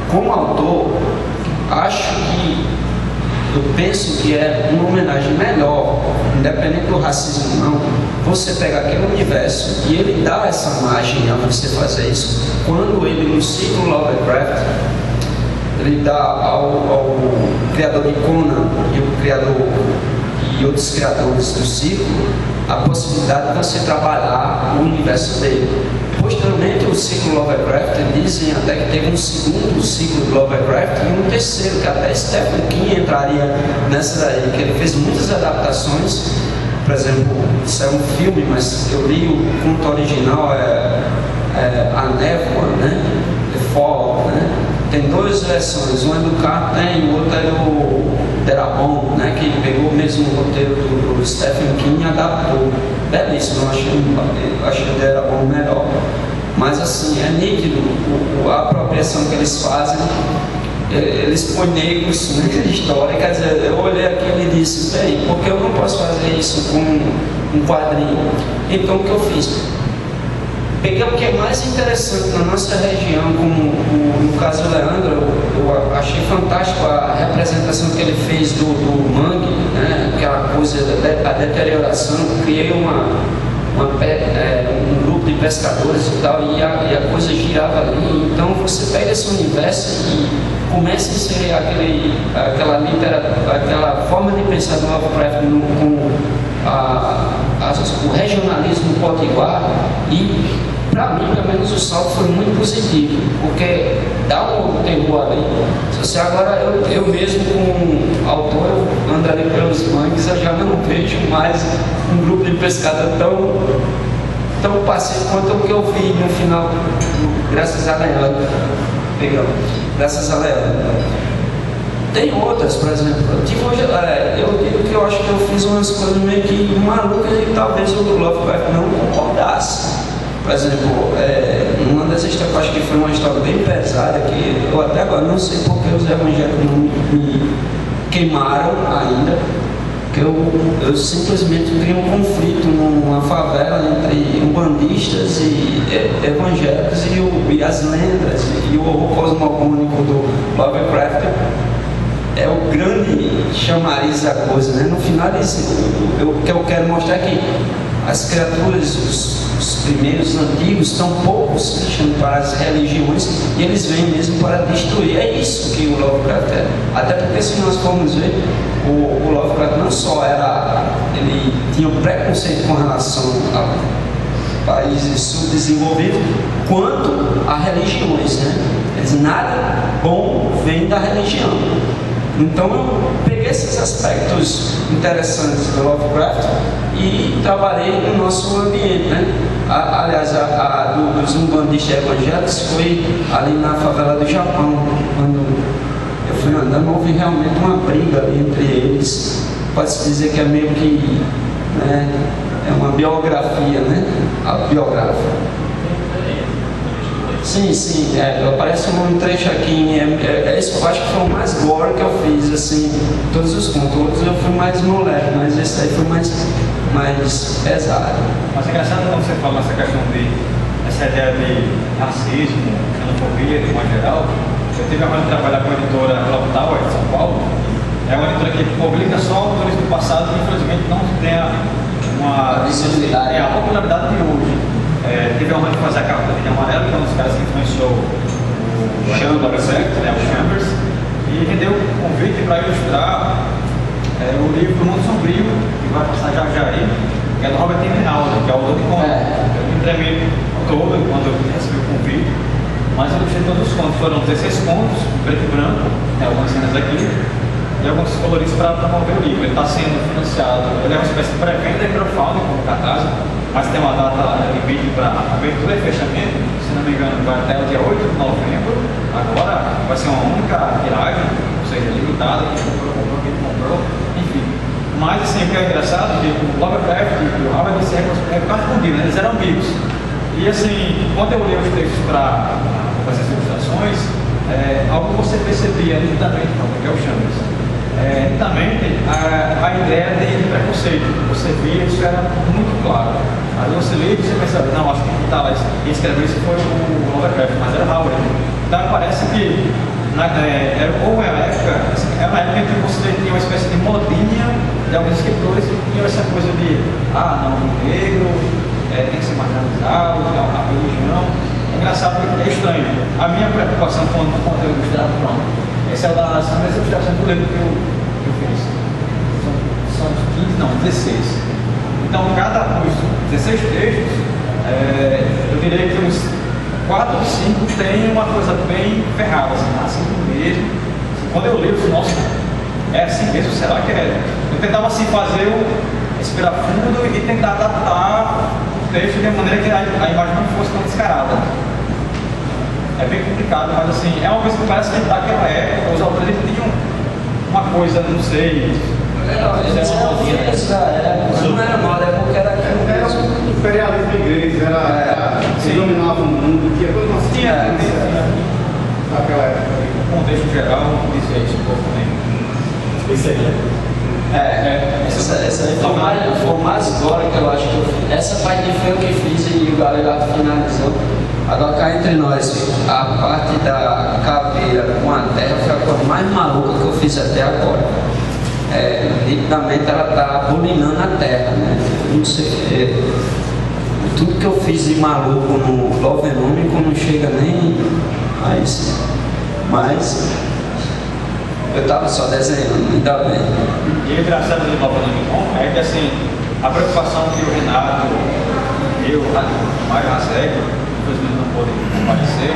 Como autor, eu penso que é uma homenagem melhor, independente do racismo ou não, você pegar aquele universo e ele dá essa margem a você fazer isso. Quando ele não cita o Lovecraft, ele dá ao criador de Conan e outros criadores do ciclo a possibilidade de você trabalhar o universo dele. Posteriormente, o ciclo Lovecraft, dizem até que teve um segundo ciclo de Lovecraft e um terceiro, que até Stephen King entraria nessa daí, que ele fez muitas adaptações. Por exemplo, isso é um filme, mas eu li o conto original, A Névoa, né? The Fall, né? Tem duas versões, uma é do Carter e outra é do Darabont, né? Que pegou o mesmo roteiro do Stephen King e adaptou. Belíssimo, eu achei o Darabont melhor. Mas assim, é nítido a apropriação que eles fazem. Eles põem negros na história, quer dizer, eu olhei aquilo e disse, bem, por que eu não posso fazer isso com um quadrinho? Então o que eu fiz? Peguei o que é mais interessante na nossa região, como no caso do Leandro, eu achei fantástico a representação que ele fez do mangue, né? Aquela coisa da deterioração, criei um grupo de pescadores e tal, e a coisa girava ali. Então você pega esse universo e começa a inserir aquela forma de pensar do Lovecraft com o regionalismo potiguar, e para mim, pelo menos, o salto foi muito positivo, porque dá um terror ali. Se você agora, eu mesmo como autor, eu ando ali pelos mangues, eu já não vejo mais um grupo de pescadores tão passivo quanto o que eu vi no final, graças a Leandro. Graças a Leandro. Tem outras, por exemplo, eu digo que eu acho que eu fiz umas coisas meio que malucas e talvez o Lovecraft não concordasse. Por exemplo, uma das histórias, acho que foi uma história bem pesada, que eu até agora não sei porque os evangélicos não me queimaram ainda, que eu simplesmente criei um conflito numa favela entre umbandistas e evangélicos e as lendas e o horror cosmogônico do Lovecraft. É o grande chamariz da coisa, né? No final, o que eu quero mostrar é que as criaturas, os primeiros antigos, estão poucos deixando para as religiões e eles vêm mesmo para destruir. É isso que o Lovecraft é. Até porque, se nós formos ver, o Lovecraft não só ele tinha um preconceito com relação a países subdesenvolvidos, quanto a religiões, né? Nada bom vem da religião. Então eu peguei esses aspectos interessantes do Lovecraft e trabalhei no nosso ambiente, né? Aliás, dos umbandistas evangélicos foi ali na favela do Japão. Quando eu fui andando, houve realmente uma briga ali entre eles. Pode-se dizer que é meio que, né, é uma biografia, né? A biográfica. Sim, aparece um trecho aqui, esse eu acho que foi o mais gore que eu fiz, assim, todos os contos. Outros eu fui mais moleque, mas esse aí foi mais pesado. Mas é engraçado quando você fala essa questão essa ideia de racismo, xenofobia, de modo geral. Eu tive a honra de trabalhar com a editora Clock Tower de São Paulo. É uma editora que publica só autores do passado que infelizmente não tem a popularidade de hoje. Teve a honra de fazer a capa da Linha Amarela, que é um dos caras que influenciou o Chambers, né, o Chambers, e rendeu um convite para ilustrar o livro Mundo Sombrio, que vai passar já aí, que é do Robert Rinaldi, que é o autor de contos. Eu me tremei todo quando eu recebi o convite, mas eu ilustrei todos os contos. Foram 16 contos, preto e branco, tem algumas cenas aqui, e alguns coloridos para promover o livro. Ele está sendo financiado, ele é uma espécie de pré-venda e crowdfunding, como cartaz, mas tem uma data limite para abertura e fechamento, se não me engano, vai até o dia 8 de novembro. Agora vai ser uma única tiragem, ou seja, limitada, quem comprou, enfim. Mas assim, o que é engraçado é que o Lovecraft e o Howard se correspondiam, eles eram amigos. E assim, quando eu li os textos para fazer as ilustrações, algo você percebia nitidamente, que é o Chambers. Também a ideia de preconceito, você via, isso era muito claro. Aí você lê e você pensa, não, acho que quem escreveu isso foi o Lovecraft, mas era Howard. Então parece que era uma época em que você tinha uma espécie de modinha de alguns escritores que tinham essa coisa de, não, o negro tem que ser marginalizado, a religião. É engraçado porque é estranho. A minha preocupação com o conteúdo ilustrado, pronto. Esse é o das primeiras ilustrações do livro que eu fiz. São 15, não, 16. Então, cada dos 16 textos, eu diria que uns 4 ou 5 tem uma coisa bem ferrada, assim mesmo. Quando eu li, eu falei, nossa, é assim mesmo? Será que é? Eu tentava assim fazer respirar fundo e tentar adaptar o texto de maneira que a imagem não fosse tão descarada. É bem complicado, mas assim, é uma coisa que parece que daquela época, os autores tinham uma coisa, não sei. Não era moda, é porque era aquilo mesmo. O imperialismo inglês era se dominava o mundo, tinha toda uma naquela época. No contexto geral, dizia isso um pouco também. Isso aí, né? Essa aí foi mais agora que eu acho que eu fiz. Essa parte foi eu que fiz e o galera finalizou. Agora cá entre nós, a parte da caveira com a terra foi a coisa mais maluca que eu fiz até agora. Nitidamente ela está abominando a terra, né? Não sei, tudo que eu fiz de maluco no Lovenômico não chega nem a isso. Mas eu estava só desenhando, ainda bem. E o engraçado do Lovenômico é que assim, a preocupação que o Renato, eu, o Mário Razek, infelizmente não podem comparecer,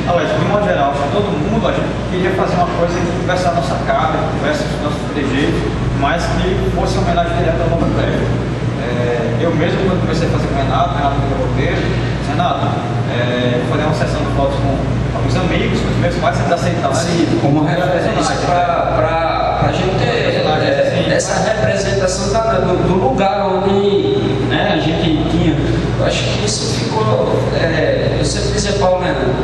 de modo geral, todo mundo, a gente queria fazer uma coisa que tivesse a nossa cara, que tivesse os nossos trejeitos, mas que fosse uma homenagem direta ao Nova Prévia. Eu mesmo, quando comecei a fazer com o Renato deu o roteiro, Renato, vou fazer uma sessão de fotos com alguns amigos, com os meus pais, eles aceitaram. Sim, como referência para a gente ter essa representação do lugar onde a gente tinha. Eu acho que isso ficou. Eu sempre dizia para o Leandro,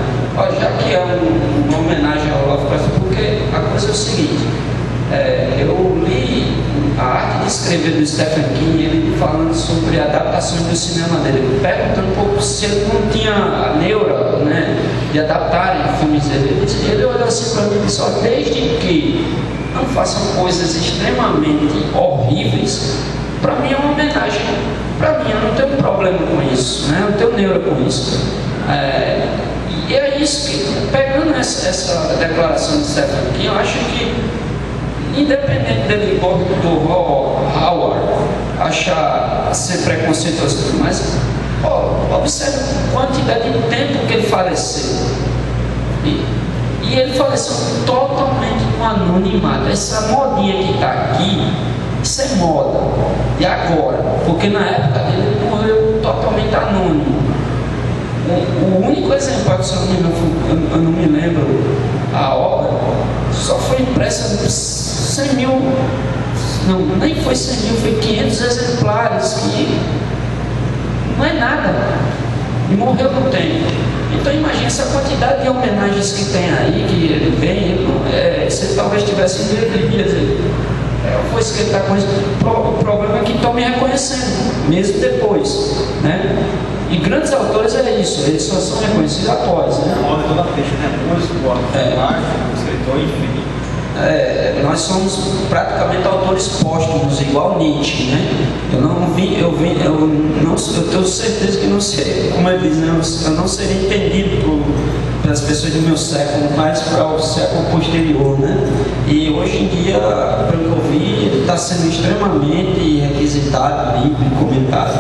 já que é uma homenagem ao Lovecraft, porque a coisa é o seguinte: eu li a arte de escrever do Stephen King, ele falando sobre adaptações do cinema dele, perguntando um pouco se ele não tinha a neura, né, de adaptarem filmes dele. Ele olhou assim para mim e disse: desde que não façam coisas extremamente horríveis, para mim é uma homenagem. Para mim, eu não tenho problema com isso, né? Eu não tenho neura com isso. E é isso que, pegando essa declaração de Stephen King, eu acho que, independente dele do Howard achar ser preconceituoso, mas observe a quantidade de tempo que ele faleceu. E ele faleceu totalmente com anonimato. Essa modinha que está aqui, isso é moda de agora, porque na época dele ele morreu totalmente anônimo. O único exemplar que eu não me lembro a obra, só foi impressa 100 mil, não, nem foi 100 mil, foi 500 exemplares, que não é nada, e morreu no tempo. Então imagine essa quantidade de homenagens que tem aí, que ele vem, se talvez tivesse foi isso que ele está conhecendo. O problema é que estão me reconhecendo, mesmo depois, né? E grandes autores é isso, eles só são reconhecidos após, né? A obra toda feita, né? Músico, escritor, enfim. Nós somos praticamente autores póstumos, igual Nietzsche, né? Eu tenho certeza que não sei, como ele diz, né? Eu não seria entendido pelas pessoas do meu século, mas para o século posterior, né? E hoje em dia, pelo que eu vi, ele está sendo extremamente requisitado, lido e comentado.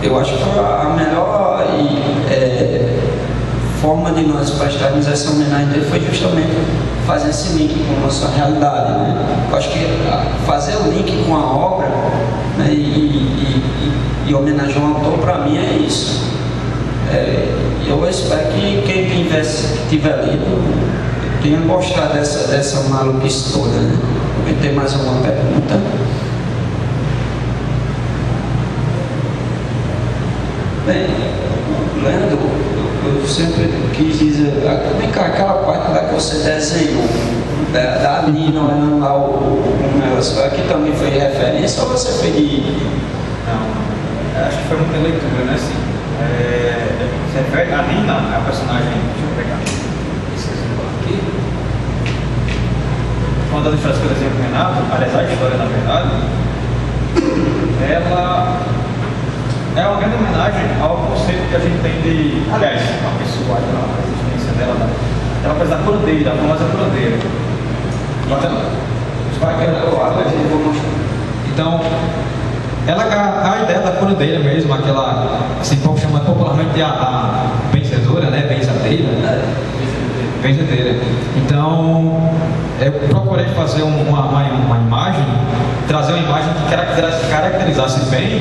Eu acho que a melhor forma de nós prestarmos essa homenagem dele foi justamente fazer esse link com a nossa realidade, né? Eu acho que fazer o link com a obra, né, e homenagear um autor, para mim é isso. Eu espero que quem tiver lido tenha gostado dessa maluquice toda, né? Tem mais alguma pergunta? Bem, Leandro, eu sempre quis dizer, vem cá, aquela parte lá que você desenhou, da Nina olhando lá o negócio, aqui também foi referência ou você foi de... Não, acho que foi muita leitura, né? Assim, a Nina, a personagem, deixa eu pegar aqui, uma das histórias que eu desenhei com o Renato, aliás, a história na verdade, ela é uma grande homenagem ao conceito que a gente tem de aliás, a pessoa, a existência dela, ela coisa da curandeira, a famosa curandeira. Então, a ideia da curandeira mesmo, aquela, assim, como chama popularmente a benzedora, né? Benzedeira. Então, eu procurei fazer uma imagem, trazer uma imagem que caracterizasse bem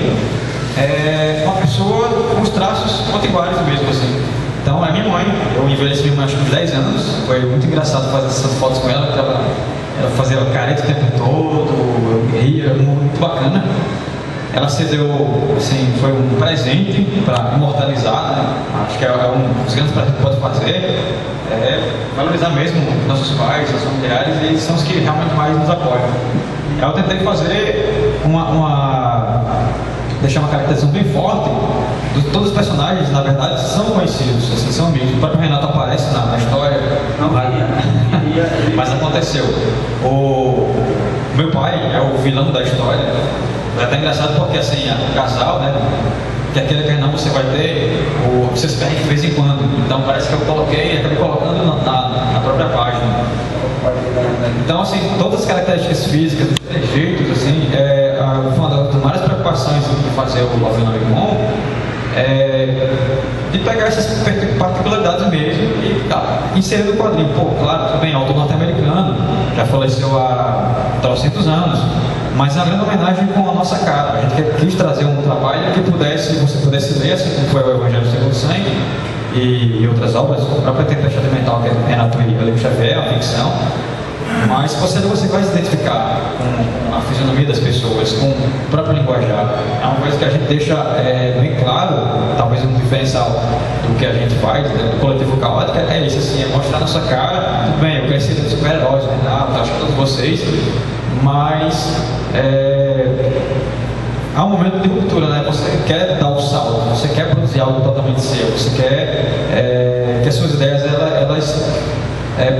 uma pessoa com os traços potiguares mesmo, assim. Então, a minha mãe, eu envelheci minha mãe acho que uns 10 anos, foi muito engraçado fazer essas fotos com ela, porque ela fazia careta o tempo todo, eu ria, muito bacana. Ela cedeu, assim, foi um presente para imortalizar, né? Acho que é um dos grandes presentes que pode fazer, valorizar mesmo nossos pais, nossos familiares, e eles são os que realmente mais nos apoiam. Eu tentei fazer deixar uma caracterização bem forte. Todos os personagens, na verdade, são conhecidos, assim, são amigos. O próprio Renato aparece na história, mas aconteceu. O meu pai é o vilão da história. É até engraçado porque, assim, o casal, né, que aquele que não você vai ter, você se perde de vez em quando. Então parece que eu acabei colocando na própria página. Então, assim, todas as características físicas, dos trejeitos, assim, uma das maiores preocupações de fazer o Alvino Bom de pegar essas particularidades mesmo e inserir no quadrinho. Pô, claro, tudo bem, autor norte-americano, já faleceu há 300 anos, mas é uma grande homenagem com a nossa cara. A gente quis trazer um trabalho que você pudesse ler, assim como foi o Evangelho Segundo o Sangue e outras obras, o próprio Tempestade Mental, que é Renato e Olívio Xavier, uma ficção. Mas você vai se identificar com a fisionomia das pessoas, com o próprio linguajar. É uma coisa que a gente deixa bem claro, talvez um diferencial do que a gente faz, né, do coletivo caótico, é isso, assim, é mostrar nossa cara. Tudo bem, eu conheci de super-heróis, Renato, acho que todos vocês, mas há um momento de ruptura, né? Você quer dar o salto, você quer produzir algo totalmente seu, você quer que as suas ideias elas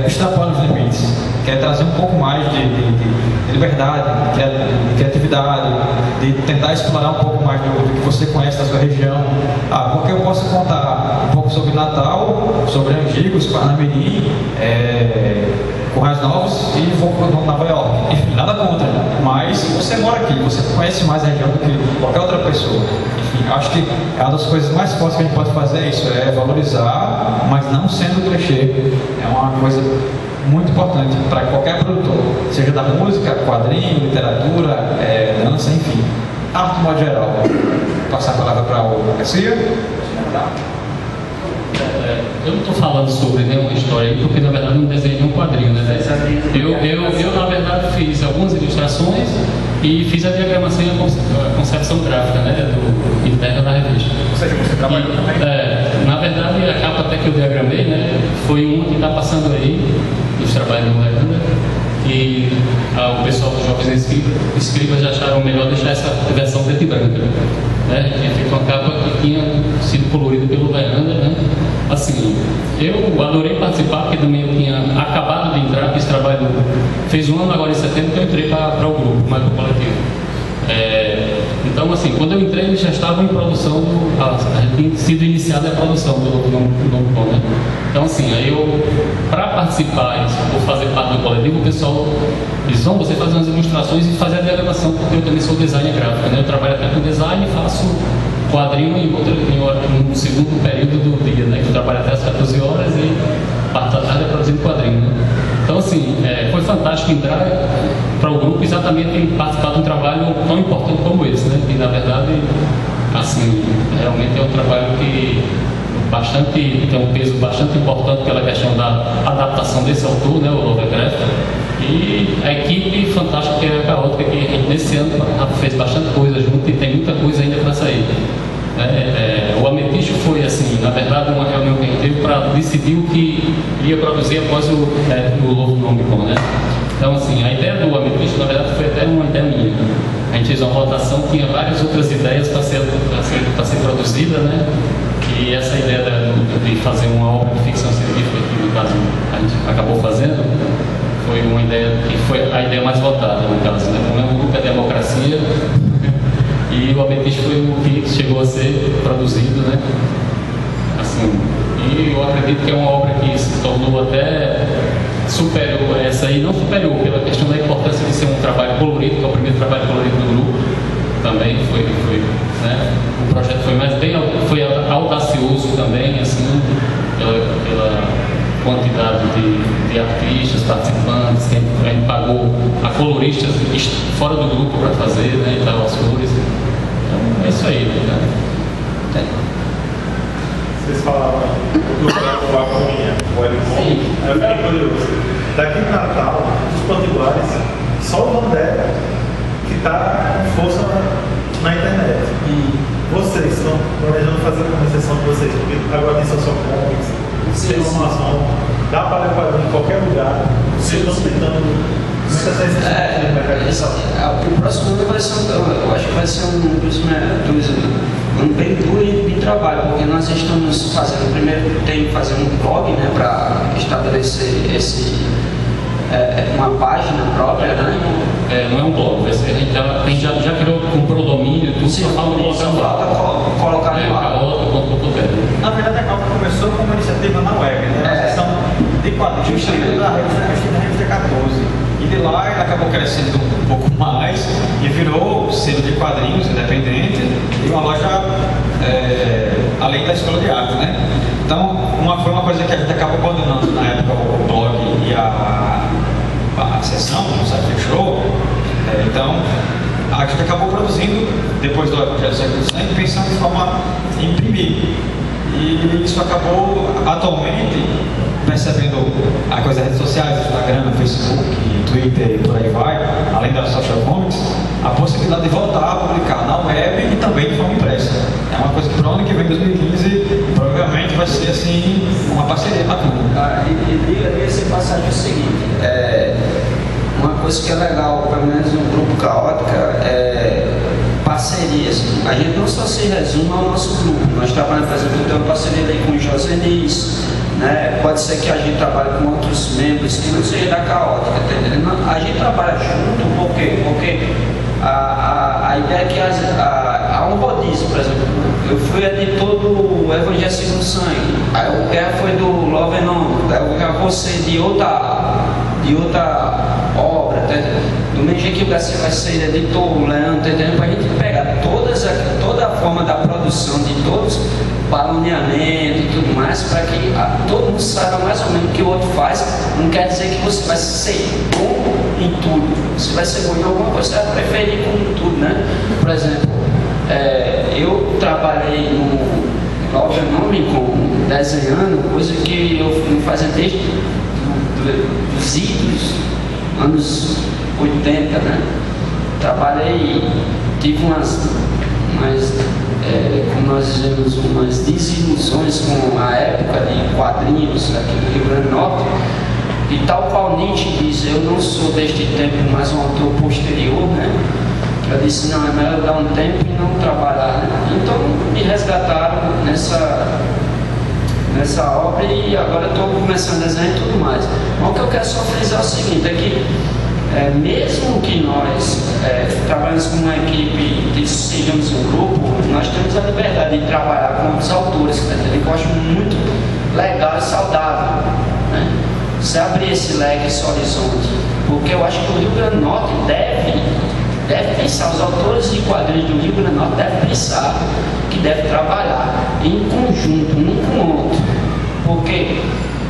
extrapolam os limites, quer trazer um pouco mais de liberdade, de criatividade, de tentar explorar um pouco mais do que você conhece da sua região. Porque eu posso contar um pouco sobre Natal, sobre Angicos, Parnamirim, Currais Novos e vou para Nova York. Enfim, nada contra, mas você mora aqui, você conhece mais a região do que qualquer outra pessoa. Enfim, acho que uma das coisas mais fortes que a gente pode fazer é isso, valorizar, mas não sendo clichê. É uma coisa muito importante para qualquer produtor, seja da música, quadrinho, literatura, dança, enfim, arte de modo geral. Vou passar a palavra para o Garcia. Eu não estou falando sobre nenhuma história aí, porque na verdade eu não desenhei nenhum quadrinho, né? Eu na verdade fiz algumas ilustrações e fiz a diagramação e a concepção gráfica, né, do interno da revista. Ou seja, você trabalhou também? Na verdade, a capa até que eu diagramei, né, foi uma que está passando aí, dos trabalhos do Leandro, e o pessoal dos Jovens Escribas já acharam melhor deixar essa versão preta e branca, né? Tinha feito uma capa que tinha sido colorida pelo Leandro, né? Assim, eu adorei participar, porque também eu tinha acabado de entrar, esse trabalho fez um ano agora em setembro que eu entrei para o grupo, mais para o coletivo. Então, assim, quando eu entrei, eles já estavam em produção, tinha sido iniciada a produção do novo pão, né? Então, assim, aí para participar ou fazer parte do coletivo, o pessoal diz: vão, você fazer umas ilustrações e fazer a diagramação, porque eu também sou designer gráfico, né? Eu trabalho até com design e faço quadrinho no segundo período do dia, né? Que eu trabalho até às 14 horas e parte da tarde produzindo quadrinho, né? Então, assim, foi fantástico entrar para o grupo exatamente em participar de um trabalho tão importante como esse, né? Que, na verdade, assim, realmente é um trabalho que tem um peso bastante importante pela questão da adaptação desse autor, né, o Lovecraft, e a equipe fantástica que é a Caótica, que a gente nesse ano fez bastante coisa junto e tem muita coisa ainda para sair. O Ametício foi, assim, na verdade, uma reunião que a gente teve para decidir o que ia produzir após o novo nome, né? Então, assim, a ideia do Ametício, na verdade, foi até uma ideia minha. A gente fez uma votação, tinha várias outras ideias para ser produzida, né? E essa ideia de fazer uma obra de ficção científica, que no caso a gente acabou fazendo, foi uma ideia que foi a ideia mais votada, no caso, né? Como é um grupo de democracia, E o Ametista foi o que chegou a ser produzido, né? Assim, e eu acredito que é uma obra que se tornou até superior a essa aí, não superior, pela questão da importância de ser um trabalho colorido, que é o primeiro trabalho colorido do grupo. Também foi né? O projeto foi audacioso também, assim, pela quantidade de artistas, participantes, que a gente pagou a coloristas fora do grupo para fazer, né, e tal, as cores. Então, é isso aí, né? Vocês falavam do projeto Lagoinha, o Webcom, eu fiquei curioso. Daqui no Natal, os potiguares, só o Vandé que está com força na internet. Vocês estão planejando fazer uma exceção de vocês, porque agora tem Social Comics, tem Amazon, dá para levar em qualquer lugar, vocês estão tentando muitas vezes. O próximo ano vai ser eu acho que vai ser um bem duro de trabalho, porque nós estamos fazendo, primeiro tem que fazer um blog, né, para estabelecer uma página própria, né? Não é um blog, a gente já criou com domínio, tudo, só falta colocar no ar. Na verdade, a Calca começou como uma iniciativa na web, né? Uma sessão de quadrinhos da revista 14. E de lá ele acabou crescendo um pouco mais e virou selo de quadrinhos independente e uma loja além da escola de arte, né? Então, foi uma coisa que a gente acabou abandonando na época, o blog e a sessão, o site fechou. Então, a gente acabou produzindo, depois do Evangelho do século XX, pensando em forma de imprimir. E isso acabou, atualmente, percebendo a coisa das redes sociais, Instagram, Facebook, Twitter e por aí vai, além da Social Comics, a possibilidade de voltar a publicar na web e também de forma impressa. É uma coisa que para o ano que vem, 2015, provavelmente vai ser assim, uma parceria bacana. Diga-se passagem o seguinte, uma coisa que é legal, pelo menos no Grupo Caótica, é parcerias. A gente não só se resume ao nosso grupo, nós trabalhamos, por exemplo, tem uma parceria aí com o José Nis, né? Pode ser que a gente trabalhe com outros membros que não seja da Caótica, tá entendendo? A gente trabalha junto, por quê? Porque a ideia é que há um rodízio, por exemplo. Eu fui editor do Evangelho Segundo Sangue, aí o Guerra foi do Love and Honor, aí o Guerra você de outra obra, tá entendendo? Do mesmo jeito que o Garcia vai ser editor, o Leandro, tá entendendo? Para a gente pegar toda a forma da produção de todos, baloneamento e tudo mais, para que todo mundo saiba mais ou menos o que o outro faz. Não quer dizer que você vai ser bom em tudo. Você vai ser bom em alguma coisa, você vai preferir com tudo, né? Por exemplo, eu trabalhei no Love com desenhando, coisa que eu não fazia desde dos idos, anos 80, né? Trabalhei, tive como nós dizemos, umas desilusões com a época de quadrinhos aqui do Rio Grande do Norte, e tal qual Nietzsche diz, eu não sou deste tempo, mas um autor posterior, né? Eu disse, não, é melhor dar um tempo e não trabalhar, né? Então me resgataram nessa obra e agora estou começando a desenhar e tudo mais. Mas o que eu quero só frisar é o seguinte, é que mesmo que nós trabalhamos com uma equipe, que sejamos um grupo, nós temos a liberdade de trabalhar com outros autores, que eu acho muito legal e saudável, né? Você abrir esse leque, esse horizonte, porque eu acho que o Rio Grande do Norte deve pensar, os autores de quadrinhos do Rio Grande do Norte devem pensar que deve trabalhar em conjunto, um com o outro, porque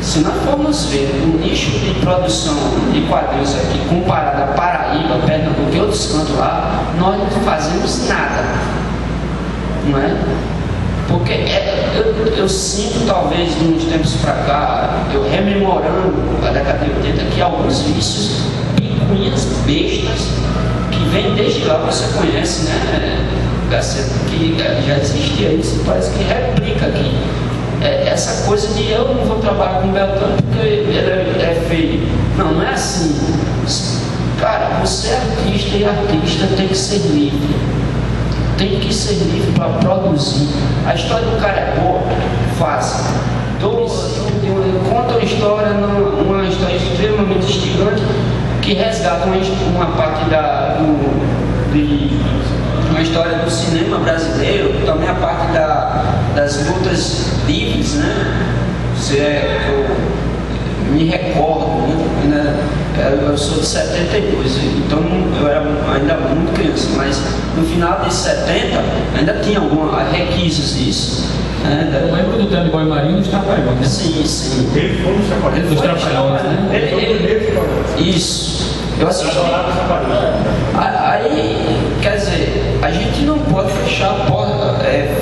se nós formos ver o nicho de produção de quadrinhos aqui comparado a Paraíba, Pernambuco e outros cantos lá, nós não fazemos nada, não é? Porque eu sinto, talvez, de uns tempos para cá, eu rememorando a década de 80, que alguns vícios, picuinhas bestas, que vem desde lá, você conhece, né, que já existia isso, parece que replica aqui. Essa coisa de eu não vou trabalhar com o Beltrano porque ele é feio. Não é assim. Cara, você é artista e artista tem que ser livre. Tem que ser livre para produzir. A história do cara é boa, faça. Conta uma história, uma história extremamente instigante, que resgata uma parte uma história do cinema brasileiro, também a parte das lutas livres, né? Eu me recordo, né? Eu sou de 72, então eu era ainda muito criança, mas no final de 70 ainda tinha requisitos disso. Eu lembro do Danny Boy Marinho dos Trapalhões, né? Sim, sim. Ele foi no Chapadão. Dos Trapalhões, né? Isso. Eu assisti. Aí, quer dizer, a gente não pode fechar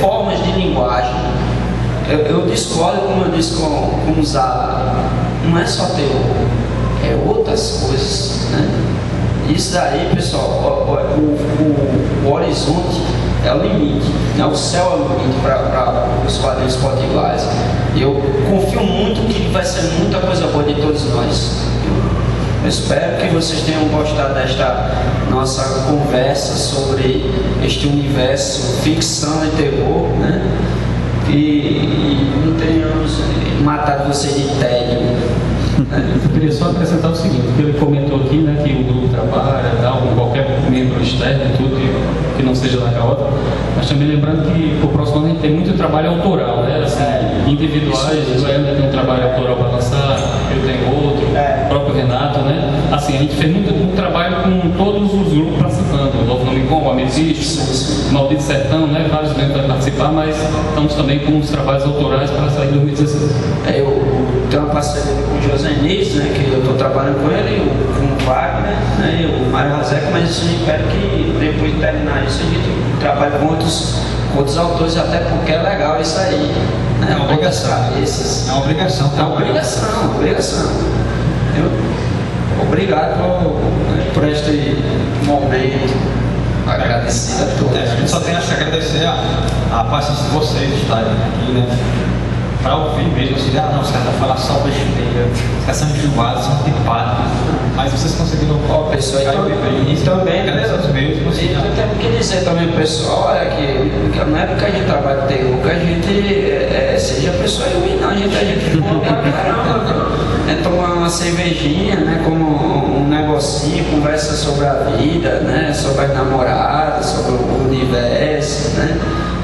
formas de linguagem. Eu discordo, como eu disse com o Zala, não é só terror, é outras coisas, né? Isso daí, pessoal, o horizonte é o limite, né? O céu é o limite para os quadrinhos potiguares. Eu confio muito que vai ser muita coisa boa de todos nós. Eu espero que vocês tenham gostado desta nossa conversa sobre este universo ficção e terror, né? E não tenhamos matado você de tédio. Eu queria só acrescentar o seguinte, que ele comentou aqui, né, que o grupo trabalha, qualquer membro externo e tudo, que não seja da Caota, mas também lembrando que o próximo ano a gente tem muito trabalho autoral, né, assim, individuais, o Helder tem um trabalho autoral para lançar, eu tenho outro, o próprio Renato, né, assim, a gente fez muito trabalho com todos os grupos participando, o Novo Nomicon, o Ametista, Maldito Sertão, né, vários membros para participar, mas estamos também com os trabalhos autorais para sair em 2016. Eu tenho uma parceria com o José Nis, né, que eu estou trabalhando com ele, com o Wagner, né, e o Mário Razeca, mas isso eu espero que depois de terminar isso a gente trabalhe com outros autores, até porque é legal isso aí. Né, é uma obrigação. É uma obrigação. É uma obrigação. Obrigado por este momento. Agradecido a todos. A gente só tem a agradecer a paciência de vocês de estarem aqui, né? Para ouvir mesmo, assim, não, os caras vão falar só besteira, os caras são enjoados, são antipáticos, mas vocês conseguiram pessoal, e também, agradecer mesmo. E eu tenho que dizer também, pessoal, olha que não é porque a gente trabalha de terror que a gente seja pessoa ruim, não, a gente fuma pra caramba, né? Tomar uma cervejinha, né? Como um negocinho, conversa sobre a vida, né? Sobre as namoradas, sobre o universo, né?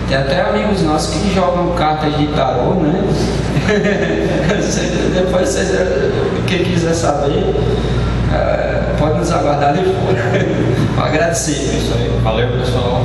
Tem até amigos nossos que jogam cartas de tarô, né? Depois, quem quiser saber, pode nos aguardar depois. Agradecer. Isso aí. Valeu, pessoal.